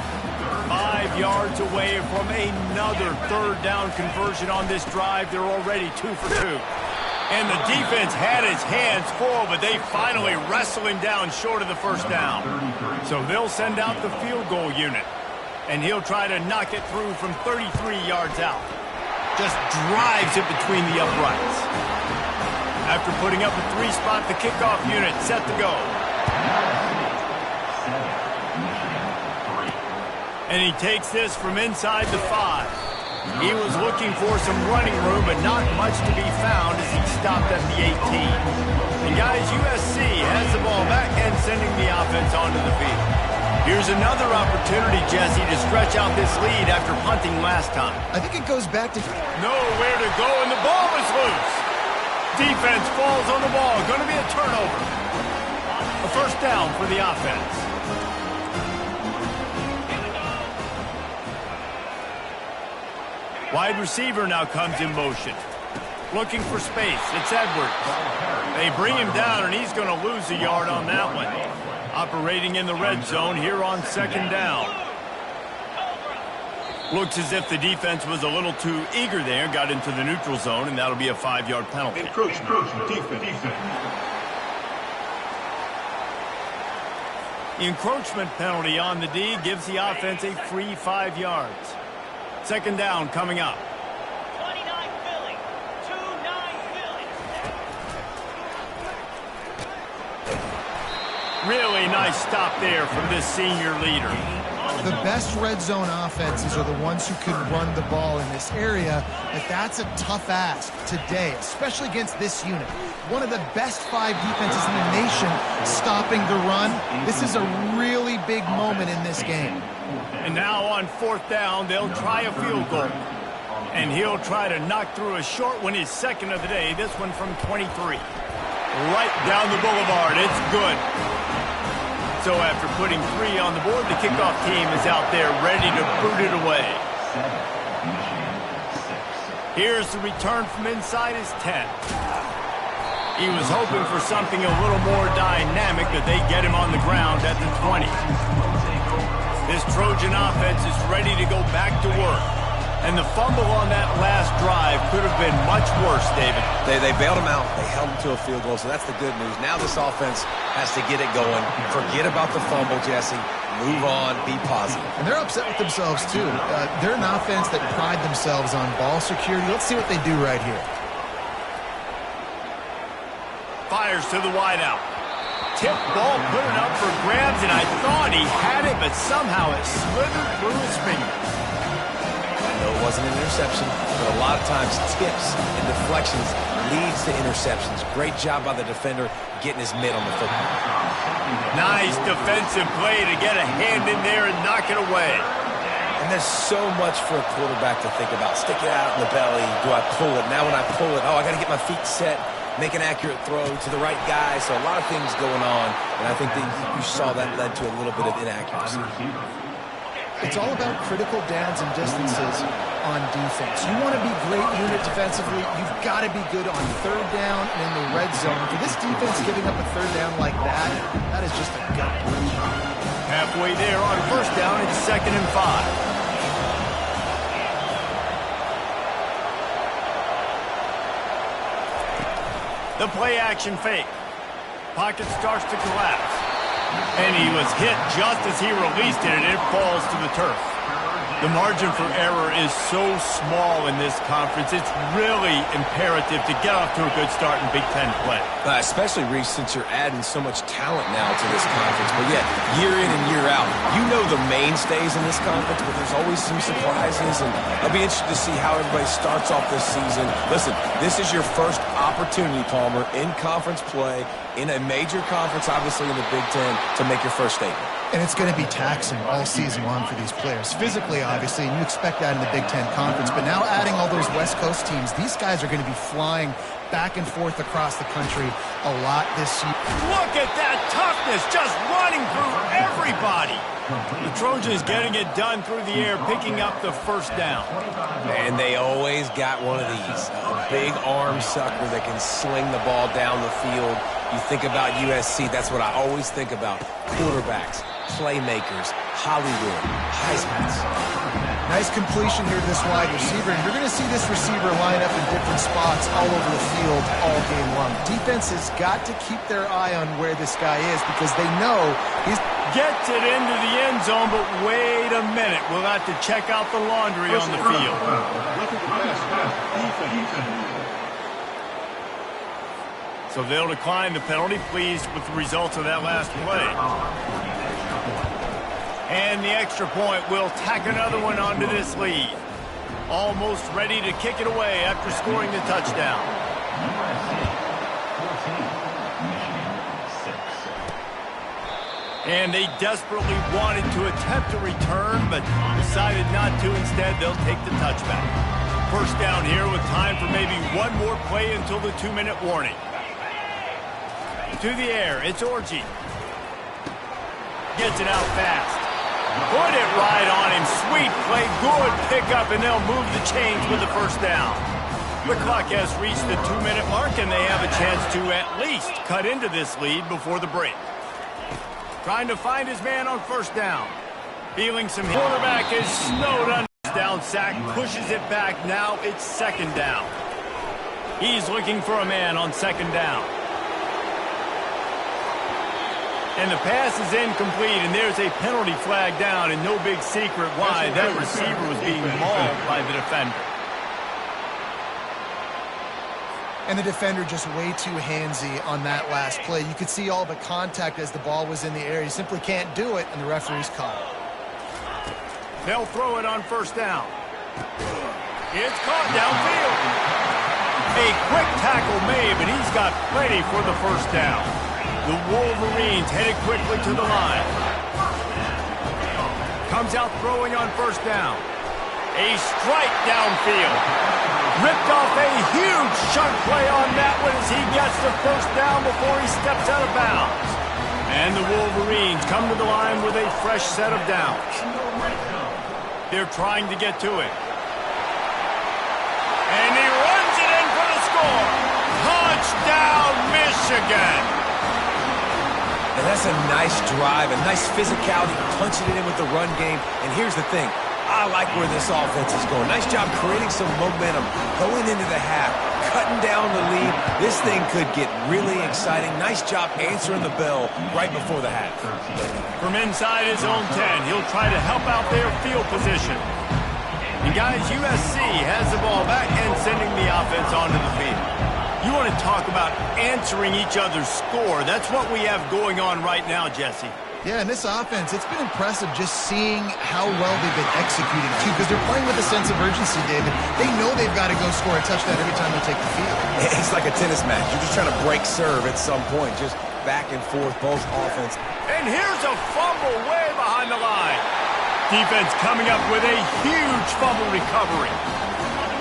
5 yards away from another 3rd down conversion on this drive. They're already 2 for 2. And the defense had his hands full, but they finally wrestle him down short of the first down. So they'll send out the field goal unit, and he'll try to knock it through from 33 yards out. Just drives it between the uprights. After putting up a 3-spot, the kickoff unit set to go. And he takes this from inside the 5. He was looking for some running room, but not much to be found as he stopped at the 18. And guys, USC has the ball back and sending the offense onto the field. Here's another opportunity, Jesse, to stretch out this lead after punting last time. I think it goes back to... Nowhere to go, and the ball is loose. Defense falls on the ball. Going to be a turnover. A 1st down for the offense. Wide receiver now comes in motion. Looking for space. It's Edwards. They bring him down, and he's going to lose a yard on that one. Operating in the red zone here on 2nd down. Looks as if the defense was a little too eager there. Got into the neutral zone, and that'll be a 5-yard penalty. Encroachment. Defense. The encroachment penalty on the D gives the offense a free 5 yards. 2nd down coming up. 29 Philly. 2-9 Philly. Really nice stop there from this senior leader. The best red zone offenses are the ones who can run the ball in this area, but that's a tough ask today, especially against this unit. One of the best 5 defenses in the nation stopping the run. This is a really big moment in this game. And now on 4th down, they'll try a field goal. And he'll try to knock through a short one, his 2nd of the day, this one from 23. Right down the boulevard, it's good. So after putting 3 on the board, the kickoff team is out there ready to boot it away. Here's the return from inside his 10. He was hoping for something a little more dynamic, but they get him on the ground at the 20. This Trojan offense is ready to go back to work. And the fumble on that last drive could have been much worse, David. They bailed him out. They held him to a field goal, so that's the good news. Now this offense has to get it going. Forget about the fumble, Jesse. Move on. Be positive. And they're upset with themselves, too. They're an offense that pride themselves on ball security. Let's see what they do right here. Fires to the wideout. Tip ball, put it up for grabs, and I thought he had it, but somehow it slithered through his fingers. I know it wasn't an interception, but a lot of times tips and deflections leads to interceptions. Great job by the defender getting his mitt on the football. Nice defensive play to get a hand in there and knock it away. And there's so much for a quarterback to think about. Stick it out in the belly. Do I pull it? Now when I pull it, I got to get my feet set. Make an accurate throw to the right guy. So a lot of things going on, and I think that you saw that led to a little bit of inaccuracy. It's all about critical downs and distances on defense. You want to be great unit defensively, you've got to be good on third down and in the red zone. For this defense giving up a third down like that, that is just a gut punch. Halfway there on first down, it's 2nd and 5. The play action fake. Pocket starts to collapse. And he was hit just as he released it, and it falls to the turf. The margin for error is so small in this conference. It's really imperative to get off to a good start in Big Ten play. Especially, Reese, since you're adding so much talent now to this conference. But yet, year in and year out, you know the mainstays in this conference, but there's always some surprises. And I'll be interested to see how everybody starts off this season. Listen, this is your first opportunity, Palmer, in conference play, in a major conference, obviously in the Big Ten, to make your first statement. And it's going to be taxing all season long for these players. Physically, obviously, and you expect that in the Big Ten Conference. But now adding all those West Coast teams, these guys are going to be flying back and forth across the country a lot this year. Look at that toughness, just running through everybody. The Trojans getting it done through the air, picking up the first down. And they always got one of these. A big arm sucker that can sling the ball down the field. You think about USC, that's what I always think about. Quarterbacks, playmakers, Hollywood, Heismans. Nice completion here to this wide receiver, and you're going to see this receiver line up in different spots all over the field all game long. Defense has got to keep their eye on where this guy is because they know he's... Gets it into the end zone, but wait a minute. We'll have to check out the laundry on the field. So they'll decline the penalty, pleased with the results of that last play. And the extra point will tack another one onto this lead. Almost ready to kick it away after scoring the touchdown. And they desperately wanted to attempt a return, but decided not to. Instead, they'll take the touchback. First down here with time for maybe one more play until the 2-minute warning. To the air, it's Orji. Gets it out fast. Put it right on him. Sweet play, good pickup, and they'll move the chains with the first down. The clock has reached the 2-minute mark, and they have a chance to at least cut into this lead before the break. Trying to find his man on first down. Feeling some hit. Quarterback is snowed on. Down sack, pushes it back. Now it's 2nd down. He's looking for a man on 2nd down. And the pass is incomplete, and there's a penalty flag down, and no big secret why that receiver was being mauled by the defender. And the defender just way too handsy on that last play. You could see all the contact as the ball was in the air. You simply can't do it, and the referee's caught it. They'll throw it on first down. It's caught downfield. A quick tackle made, but he's got plenty for the first down. The Wolverines headed quickly to the line. Comes out throwing on first down. A strike downfield. Ripped off a huge chunk play on that one as he gets the first down before he steps out of bounds. And the Wolverines come to the line with a fresh set of downs. They're trying to get to it. And he runs it in for the score. Touchdown, Michigan. And that's a nice drive, a nice physicality, punching it in with the run game. And here's the thing. I like where this offense is going. Nice job creating some momentum, going into the half, cutting down the lead. This thing could get really exciting. Nice job answering the bell right before the half. From inside his own 10, he'll try to help out their field position. And guys, USC has the ball back and sending the offense onto the field. You want to talk about answering each other's score. That's what we have going on right now, Jesse. Yeah, in this offense, it's been impressive just seeing how well they've been executing, too, because they're playing with a sense of urgency, David. They know they've got to go score a touchdown every time they take the field. It's like a tennis match. You're just trying to break serve at some point, just back and forth, both offense. And here's a fumble way behind the line. Defense coming up with a huge fumble recovery.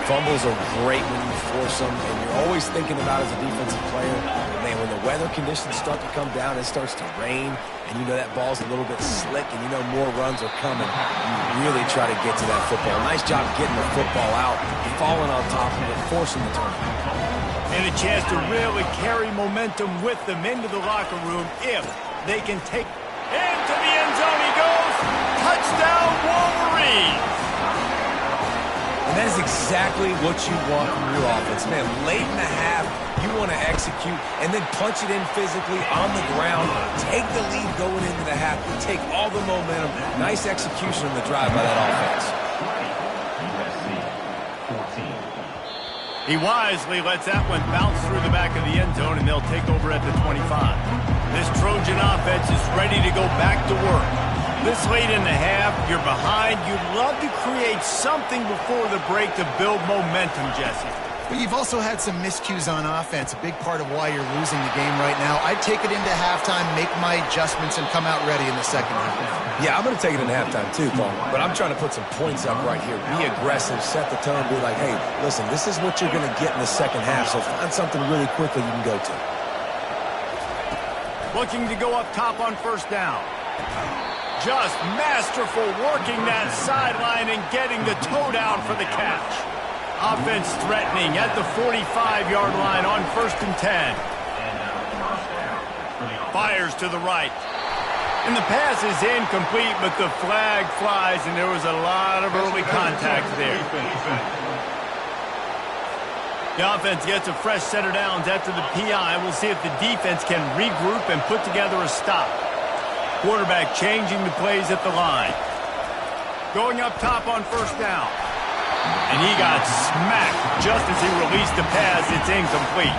Fumbles are great when you force them, and you're always thinking about as a defensive player, man, when the weather conditions start to come down, it starts to rain, and you know that ball's a little bit slick, and you know more runs are coming. You really try to get to that football. Nice job getting the football out, falling on top of it, forcing the turnover. And a chance to really carry momentum with them into the locker room if they can take into the end zone. He goes. Touchdown, Wolverines. And that is exactly what you want from your offense. Man, late in the half, you want to execute and then punch it in physically on the ground, take the lead going into the half, take all the momentum. Nice execution on the drive by that offense. He wisely lets that one bounce through the back of the end zone, and they'll take over at the 25. This Trojan offense is ready to go back to work. This late in the half, you're behind. You'd love to create something before the break to build momentum, Jesse. But you've also had some miscues on offense, a big part of why you're losing the game right now. I'd take it into halftime, make my adjustments, and come out ready in the second half. Yeah, I'm going to take it in halftime too, Paul. But I'm trying to put some points up right here. Be aggressive, set the tone, be like, hey, listen, this is what you're going to get in the second half, so find something really quickly you can go to. Looking to go up top on first down. Just masterful working that sideline and getting the toe down for the catch. Offense threatening at the 45-yard line on 1st and 10. Fires to the right. And the pass is incomplete, but the flag flies, and there was a lot of early contact there. The offense gets a fresh set of downs after the PI. We'll see if the defense can regroup and put together a stop. Quarterback changing the plays at the line. Going up top on first down. And he got smacked just as he released the pass. It's incomplete.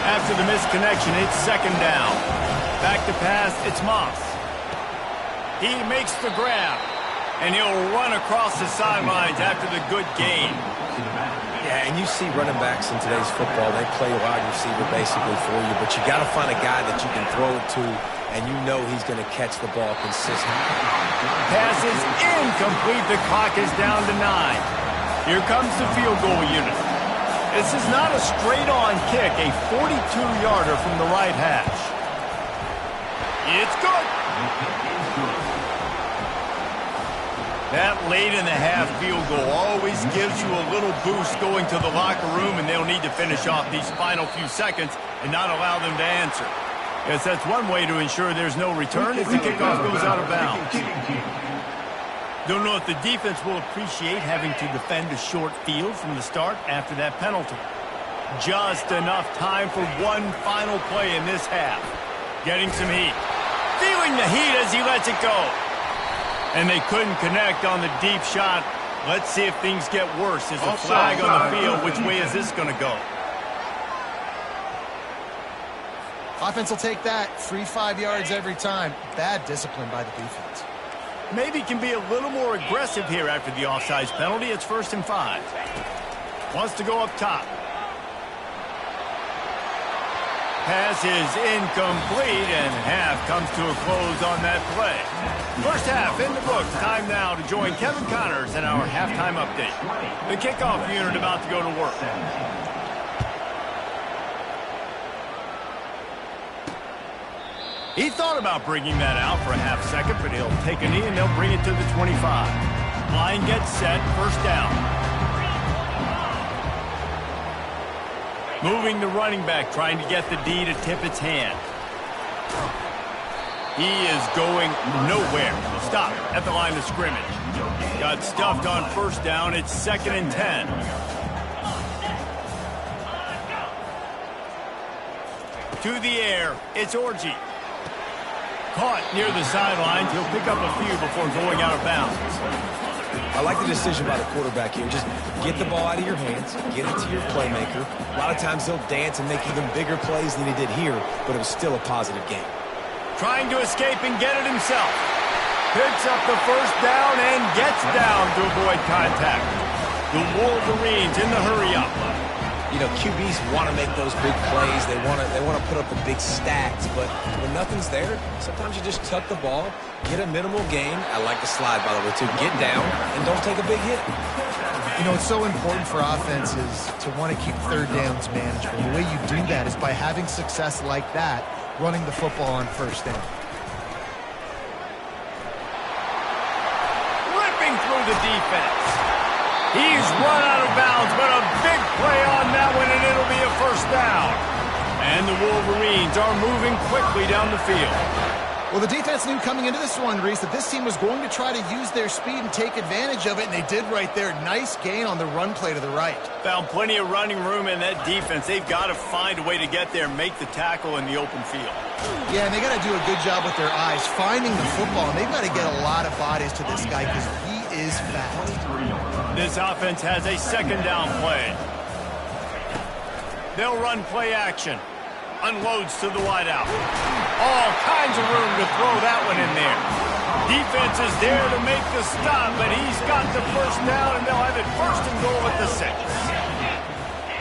After the misconnection, it's second down. Back to pass, it's Moss. He makes the grab, and he'll run across the sidelines after the good gain. Yeah, and you see running backs in today's football, they play wide receiver basically for you, but you got to find a guy that you can throw it to, and you know he's going to catch the ball consistently. Pass is incomplete. The clock is down to 9. Here comes the field goal unit. This is not a straight-on kick, a 42-yarder from the right hash. It's good. That late in the half field goal always gives you a little boost going to the locker room, and they'll need to finish off these final few seconds and not allow them to answer. Yes, that's one way to ensure there's no return if the kickoff goes out of bounds. Don't know if the defense will appreciate having to defend a short field from the start after that penalty. Just enough time for one final play in this half. Getting some heat. Feeling the heat as he lets it go. And they couldn't connect on the deep shot. Let's see if things get worse. There's a flag on the field. Which way is this going to go? Offense will take that. 3-5 yards every time. Bad discipline by the defense. Maybe can be a little more aggressive here after the offsides penalty. It's 1st and 5. Wants to go up top. Pass is incomplete, and half comes to a close on that play. First half in the books. Time now to join Kevin Connors in our halftime update. The kickoff unit about to go to work. He thought about bringing that out for a half second, but he'll take a knee and they'll bring it to the 25. Line gets set, first down. Moving the running back, trying to get the D to tip its hand. He is going nowhere. Stop at the line of scrimmage. Got stuffed on first down. It's 2nd and 10. To the air, it's Orji. Caught near the sidelines. He'll pick up a few before going out of bounds. I like the decision by the quarterback here. Just get the ball out of your hands, get it to your playmaker. A lot of times he'll dance and make even bigger plays than he did here, but it was still a positive game. Trying to escape and get it himself. Picks up the first down and gets down to avoid contact. The Wolverines in the hurry-up. You know, QBs want to make those big plays. They want to put up the big stats, but when nothing's there, sometimes you just tuck the ball, get a minimal gain. I like the slide, by the way, too. Get down and don't take a big hit. You know, it's so important for offenses to want to keep third downs manageable. The way you do that is by having success like that, running the football on first down. Ripping through the defense. He's run out of bounds, but a big play on that one, and it'll be a first down. And the Wolverines are moving quickly down the field. Well, the defense knew coming into this one, Reese, that this team was going to try to use their speed and take advantage of it, and they did right there. Nice gain on the run play to the right. Found plenty of running room in that defense. They've got to find a way to get there and make the tackle in the open field. Yeah, and they got to do a good job with their eyes, finding the football, and they've got to get a lot of bodies to this guy because he is fast. This offense has a second down play. They'll run play action. Unloads to the wideout. All kinds of room to throw that one in there. Defense is there to make the stop, but he's got the first down, and they'll have it first and goal at the 6.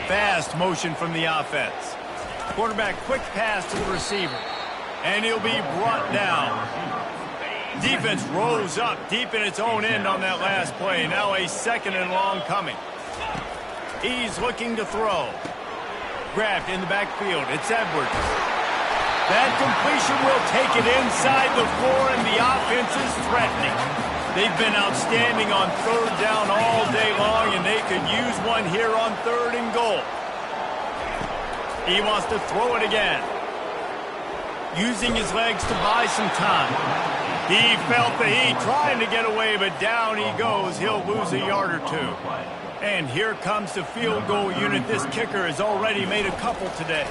Fast motion from the offense. Quarterback quick pass to the receiver, and he'll be brought down. Defense rose up deep in its own end on that last play. Now a second and long coming. He's looking to throw. Grabbed in the backfield. It's Edwards. That completion will take it inside the 4, and the offense is threatening. They've been outstanding on third down all day long, and they could use one here on third and goal. He wants to throw it again. Using his legs to buy some time. He felt the heat, trying to get away, but down he goes. He'll lose a yard or two. And here comes the field goal unit. This kicker has already made a couple today.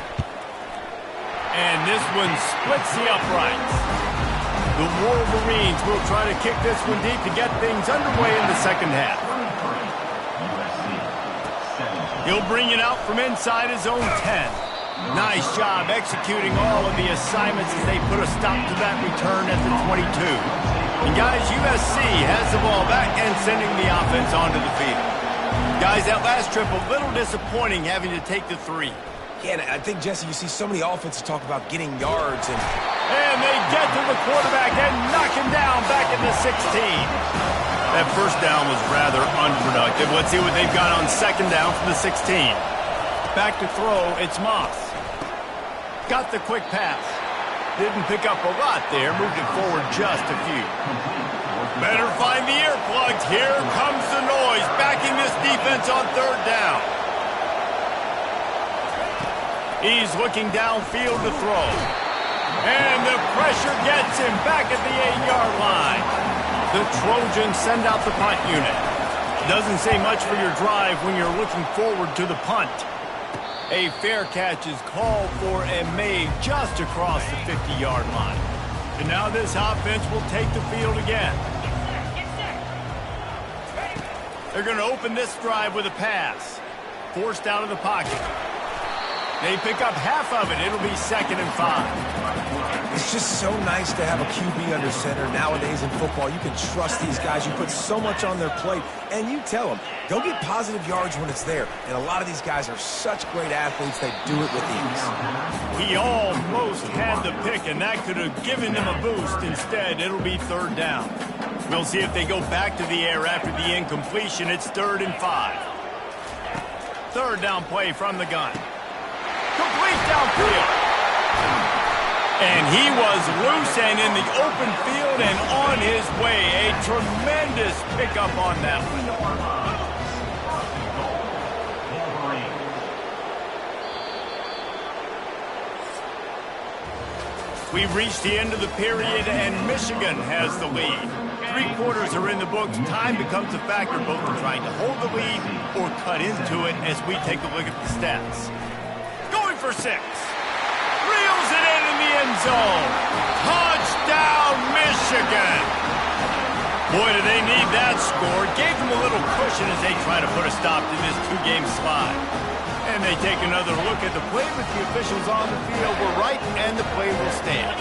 And this one splits the uprights. The Wolverines will try to kick this one deep to get things underway in the second half. He'll bring it out from inside his own 10. Nice job executing all of the assignments as they put a stop to that return at the 22. And guys, USC has the ball back and sending the offense onto the field. Guys, that last trip a little disappointing having to take the 3. Yeah, and I think, Jesse, you see so many offenses talk about getting yards. And they get to the quarterback and knock him down back at the 16. That first down was rather unproductive. Let's see what they've got on second down from the 16. Back to throw, it's Moss. Got the quick pass. Didn't pick up a lot there, moved it forward just a few. Better find the earplugs. Here comes the noise, backing this defense on third down. He's looking downfield to throw. And the pressure gets him back at the 8-yard line. The Trojans send out the punt unit. Doesn't say much for your drive when you're looking forward to the punt. A fair catch is called for and made just across the 50-yard line. And now this offense will take the field again. They're going to open this drive with a pass. Forced out of the pocket. They pick up half of it. It'll be 2nd and 5. it's just so nice to have a QB under center. Nowadays in football, you can trust these guys. You put so much on their plate, and you tell them, go get positive yards when it's there. And a lot of these guys are such great athletes, they do it with ease. He almost had the pick, and that could have given them a boost. Instead, it'll be 3rd down. We'll see if they go back to the air after the incompletion. It's 3rd and 5. 3rd down play from the gun. Complete downfield. And he was loose and in the open field and on his way. A tremendous pickup on that one. We've reached the end of the period, and Michigan has the lead. 3 quarters are in the books. Time becomes a factor, both in trying to hold the lead or cut into it as we take a look at the stats. Going for 6. Reels it in the end zone. Touchdown, Michigan. Boy, do they need that score. Gave them a little cushion as they try to put a stop to this 2-game slide. And they take another look at the play, but the officials on the field were right, and the play will stand.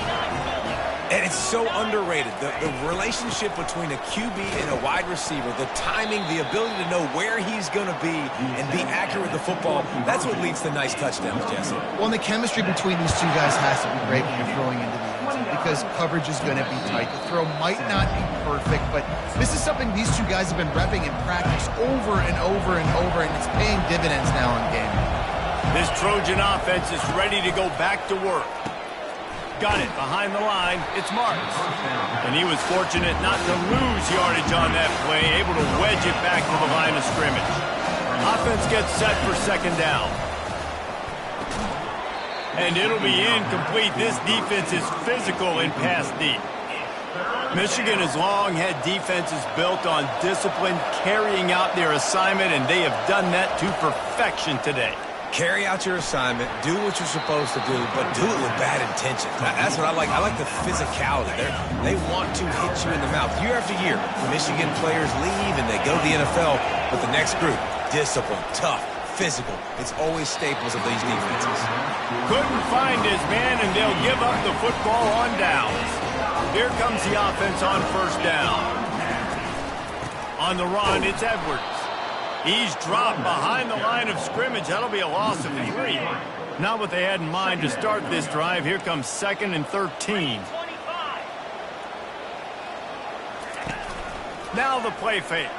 And it's so underrated. The relationship between a QB and a wide receiver, the timing, the ability to know where he's going to be and be accurate with the football, that's what leads to nice touchdowns, Jesse. Well, and the chemistry between these two guys has to be great when you're throwing into the end zone. because coverage is going to be tight. The throw might not be perfect, but this is something these two guys have been repping in practice over and over and over, and it's paying dividends now in game. This Trojan offense is ready to go back to work. Got it behind the line. It's Marks. And he was fortunate not to lose yardage on that play, able to wedge it back to the line of scrimmage. Offense gets set for second down. And it'll be incomplete. This defense is physical in pass deep. Michigan has long had defenses built on discipline, carrying out their assignment, and they have done that to perfection today. Carry out your assignment, do what you're supposed to do, but do it with bad intention. That's what I like. I like the physicality. They want to hit you in the mouth. Year after year, Michigan players leave and they go to the NFL, but the next group, discipline, tough, physical. It's always staples of these defenses. Couldn't find his man, and they'll give up the football on downs. Here comes the offense on first down. On the run, it's Edwards. He's dropped behind the line of scrimmage. That'll be a loss of 3. Not what they had in mind to start this drive. Here comes 2nd and 13. Now the play fake.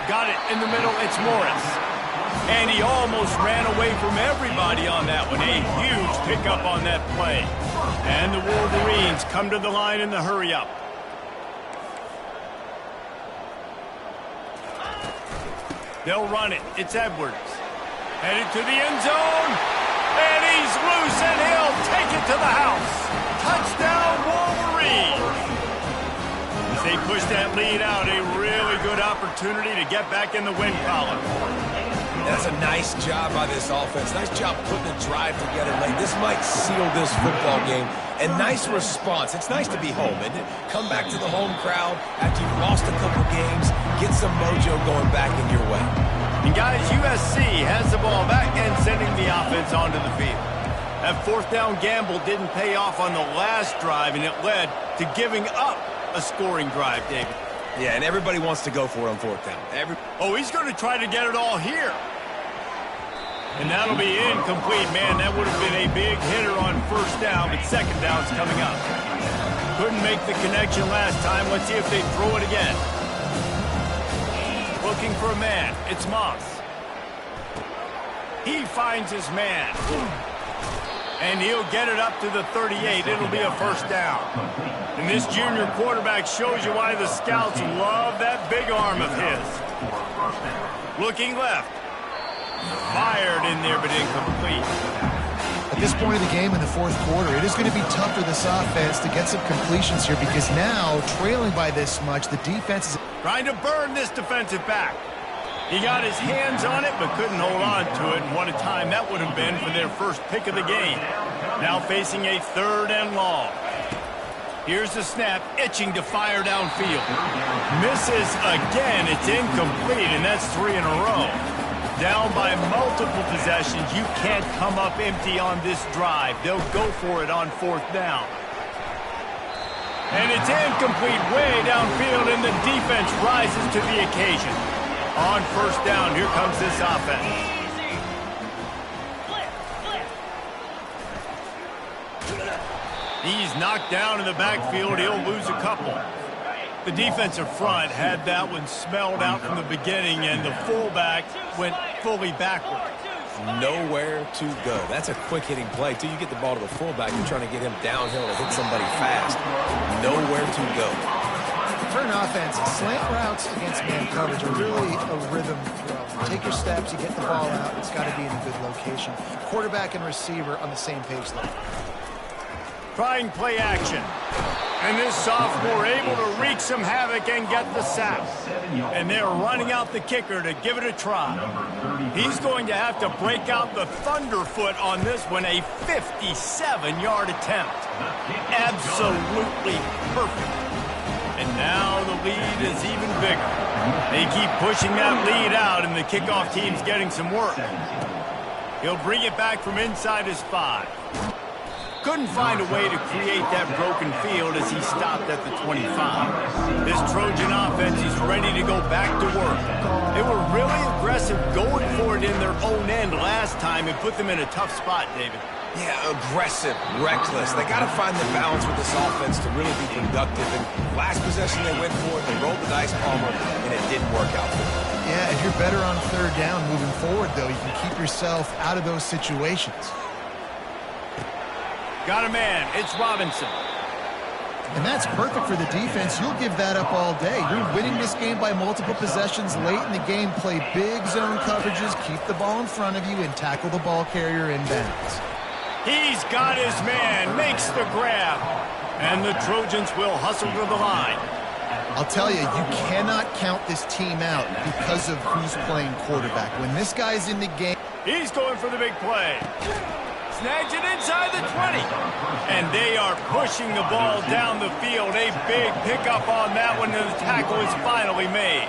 Got it in the middle. It's Morris. And he almost ran away from everybody on that one. A huge pickup on that play. And the Wolverines come to the line in the hurry-up. They'll run it. It's Edwards. Headed to the end zone. And he's loose, and he'll take it to the house. Touchdown, Wolverines. As they push that lead out, a really good opportunity to get back in the win column. That's a nice job by this offense. Nice job putting the drive together late. This might seal this football game. And nice response. It's nice to be home, isn't it? Come back to the home crowd after you've lost a couple games. Get some mojo going back in your way. And guys, USC has the ball back and sending the offense onto the field. That fourth down gamble didn't pay off on the last drive, and it led to giving up a scoring drive, David. Yeah, and everybody wants to go for it on fourth down. Oh, he's going to try to get it all here. And that'll be incomplete. Man, that would have been a big hitter on first down, but second down's coming up. Couldn't make the connection last time. Let's see if they throw it again. Looking for a man. It's Moss. He finds his man. And he'll get it up to the 38. It'll be a first down. And this junior quarterback shows you why the scouts love that big arm of his. Looking left. Fired in there, but incomplete. At this point of the game in the fourth quarter, it is going to be tough for this offense to get some completions here because now, trailing by this much, the defense is trying to burn this defensive back. He got his hands on it, but couldn't hold on to it. And what a time that would have been for their first pick of the game. Now facing a 3rd and long. Here's the snap, itching to fire downfield. Misses again. It's incomplete, and that's 3 in a row. Down by multiple possessions. You can't come up empty on this drive. They'll go for it on fourth down. And it's incomplete way downfield, and the defense rises to the occasion. On first down, here comes this offense. He's knocked down in the backfield. He'll lose a couple. The defensive front had that one smelled out from the beginning, and the fullback went fully backward. Nowhere to go. That's a quick-hitting play. Till you get the ball to the fullback, you're trying to get him downhill to hit somebody fast. Nowhere to go. for an offense, slant routes against man coverage are really a rhythm throw. You take your steps, you get the ball out, it's got to be in a good location. Quarterback and receiver on the same page there. Trying play action. And this sophomore able to wreak some havoc and get the sack. And they're running out the kicker to give it a try. He's going to have to break out the thunderfoot on this one, a 57-yard attempt. Absolutely perfect. And now the lead is even bigger. They keep pushing that lead out, and the kickoff team's getting some work. He'll bring it back from inside his 5. Couldn't find a way to create that broken field as he stopped at the 25. This Trojan offense is ready to go back to work. They were really aggressive going for it in their own end last time and put them in a tough spot, David. Yeah, aggressive, reckless. They got to find the balance with this offense to really be productive. And last possession they went for it, they rolled the dice, Palmer, and it didn't work out for them. Yeah, if you're better on third down moving forward, though, you can keep yourself out of those situations. Got a man. It's Robinson. And that's perfect for the defense. You'll give that up all day. You're winning this game by multiple possessions late in the game. Play big zone coverages, keep the ball in front of you, and tackle the ball carrier in bounds. He's got his man. Makes the grab. And the Trojans will hustle to the line. I'll tell you, you cannot count this team out because of who's playing quarterback. When this guy's in the game... He's going for the big play. Snags it inside the 20. And they are pushing the ball down the field. A big pickup on that one, and the tackle is finally made.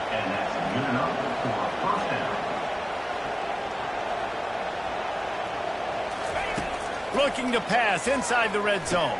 Looking to pass inside the red zone.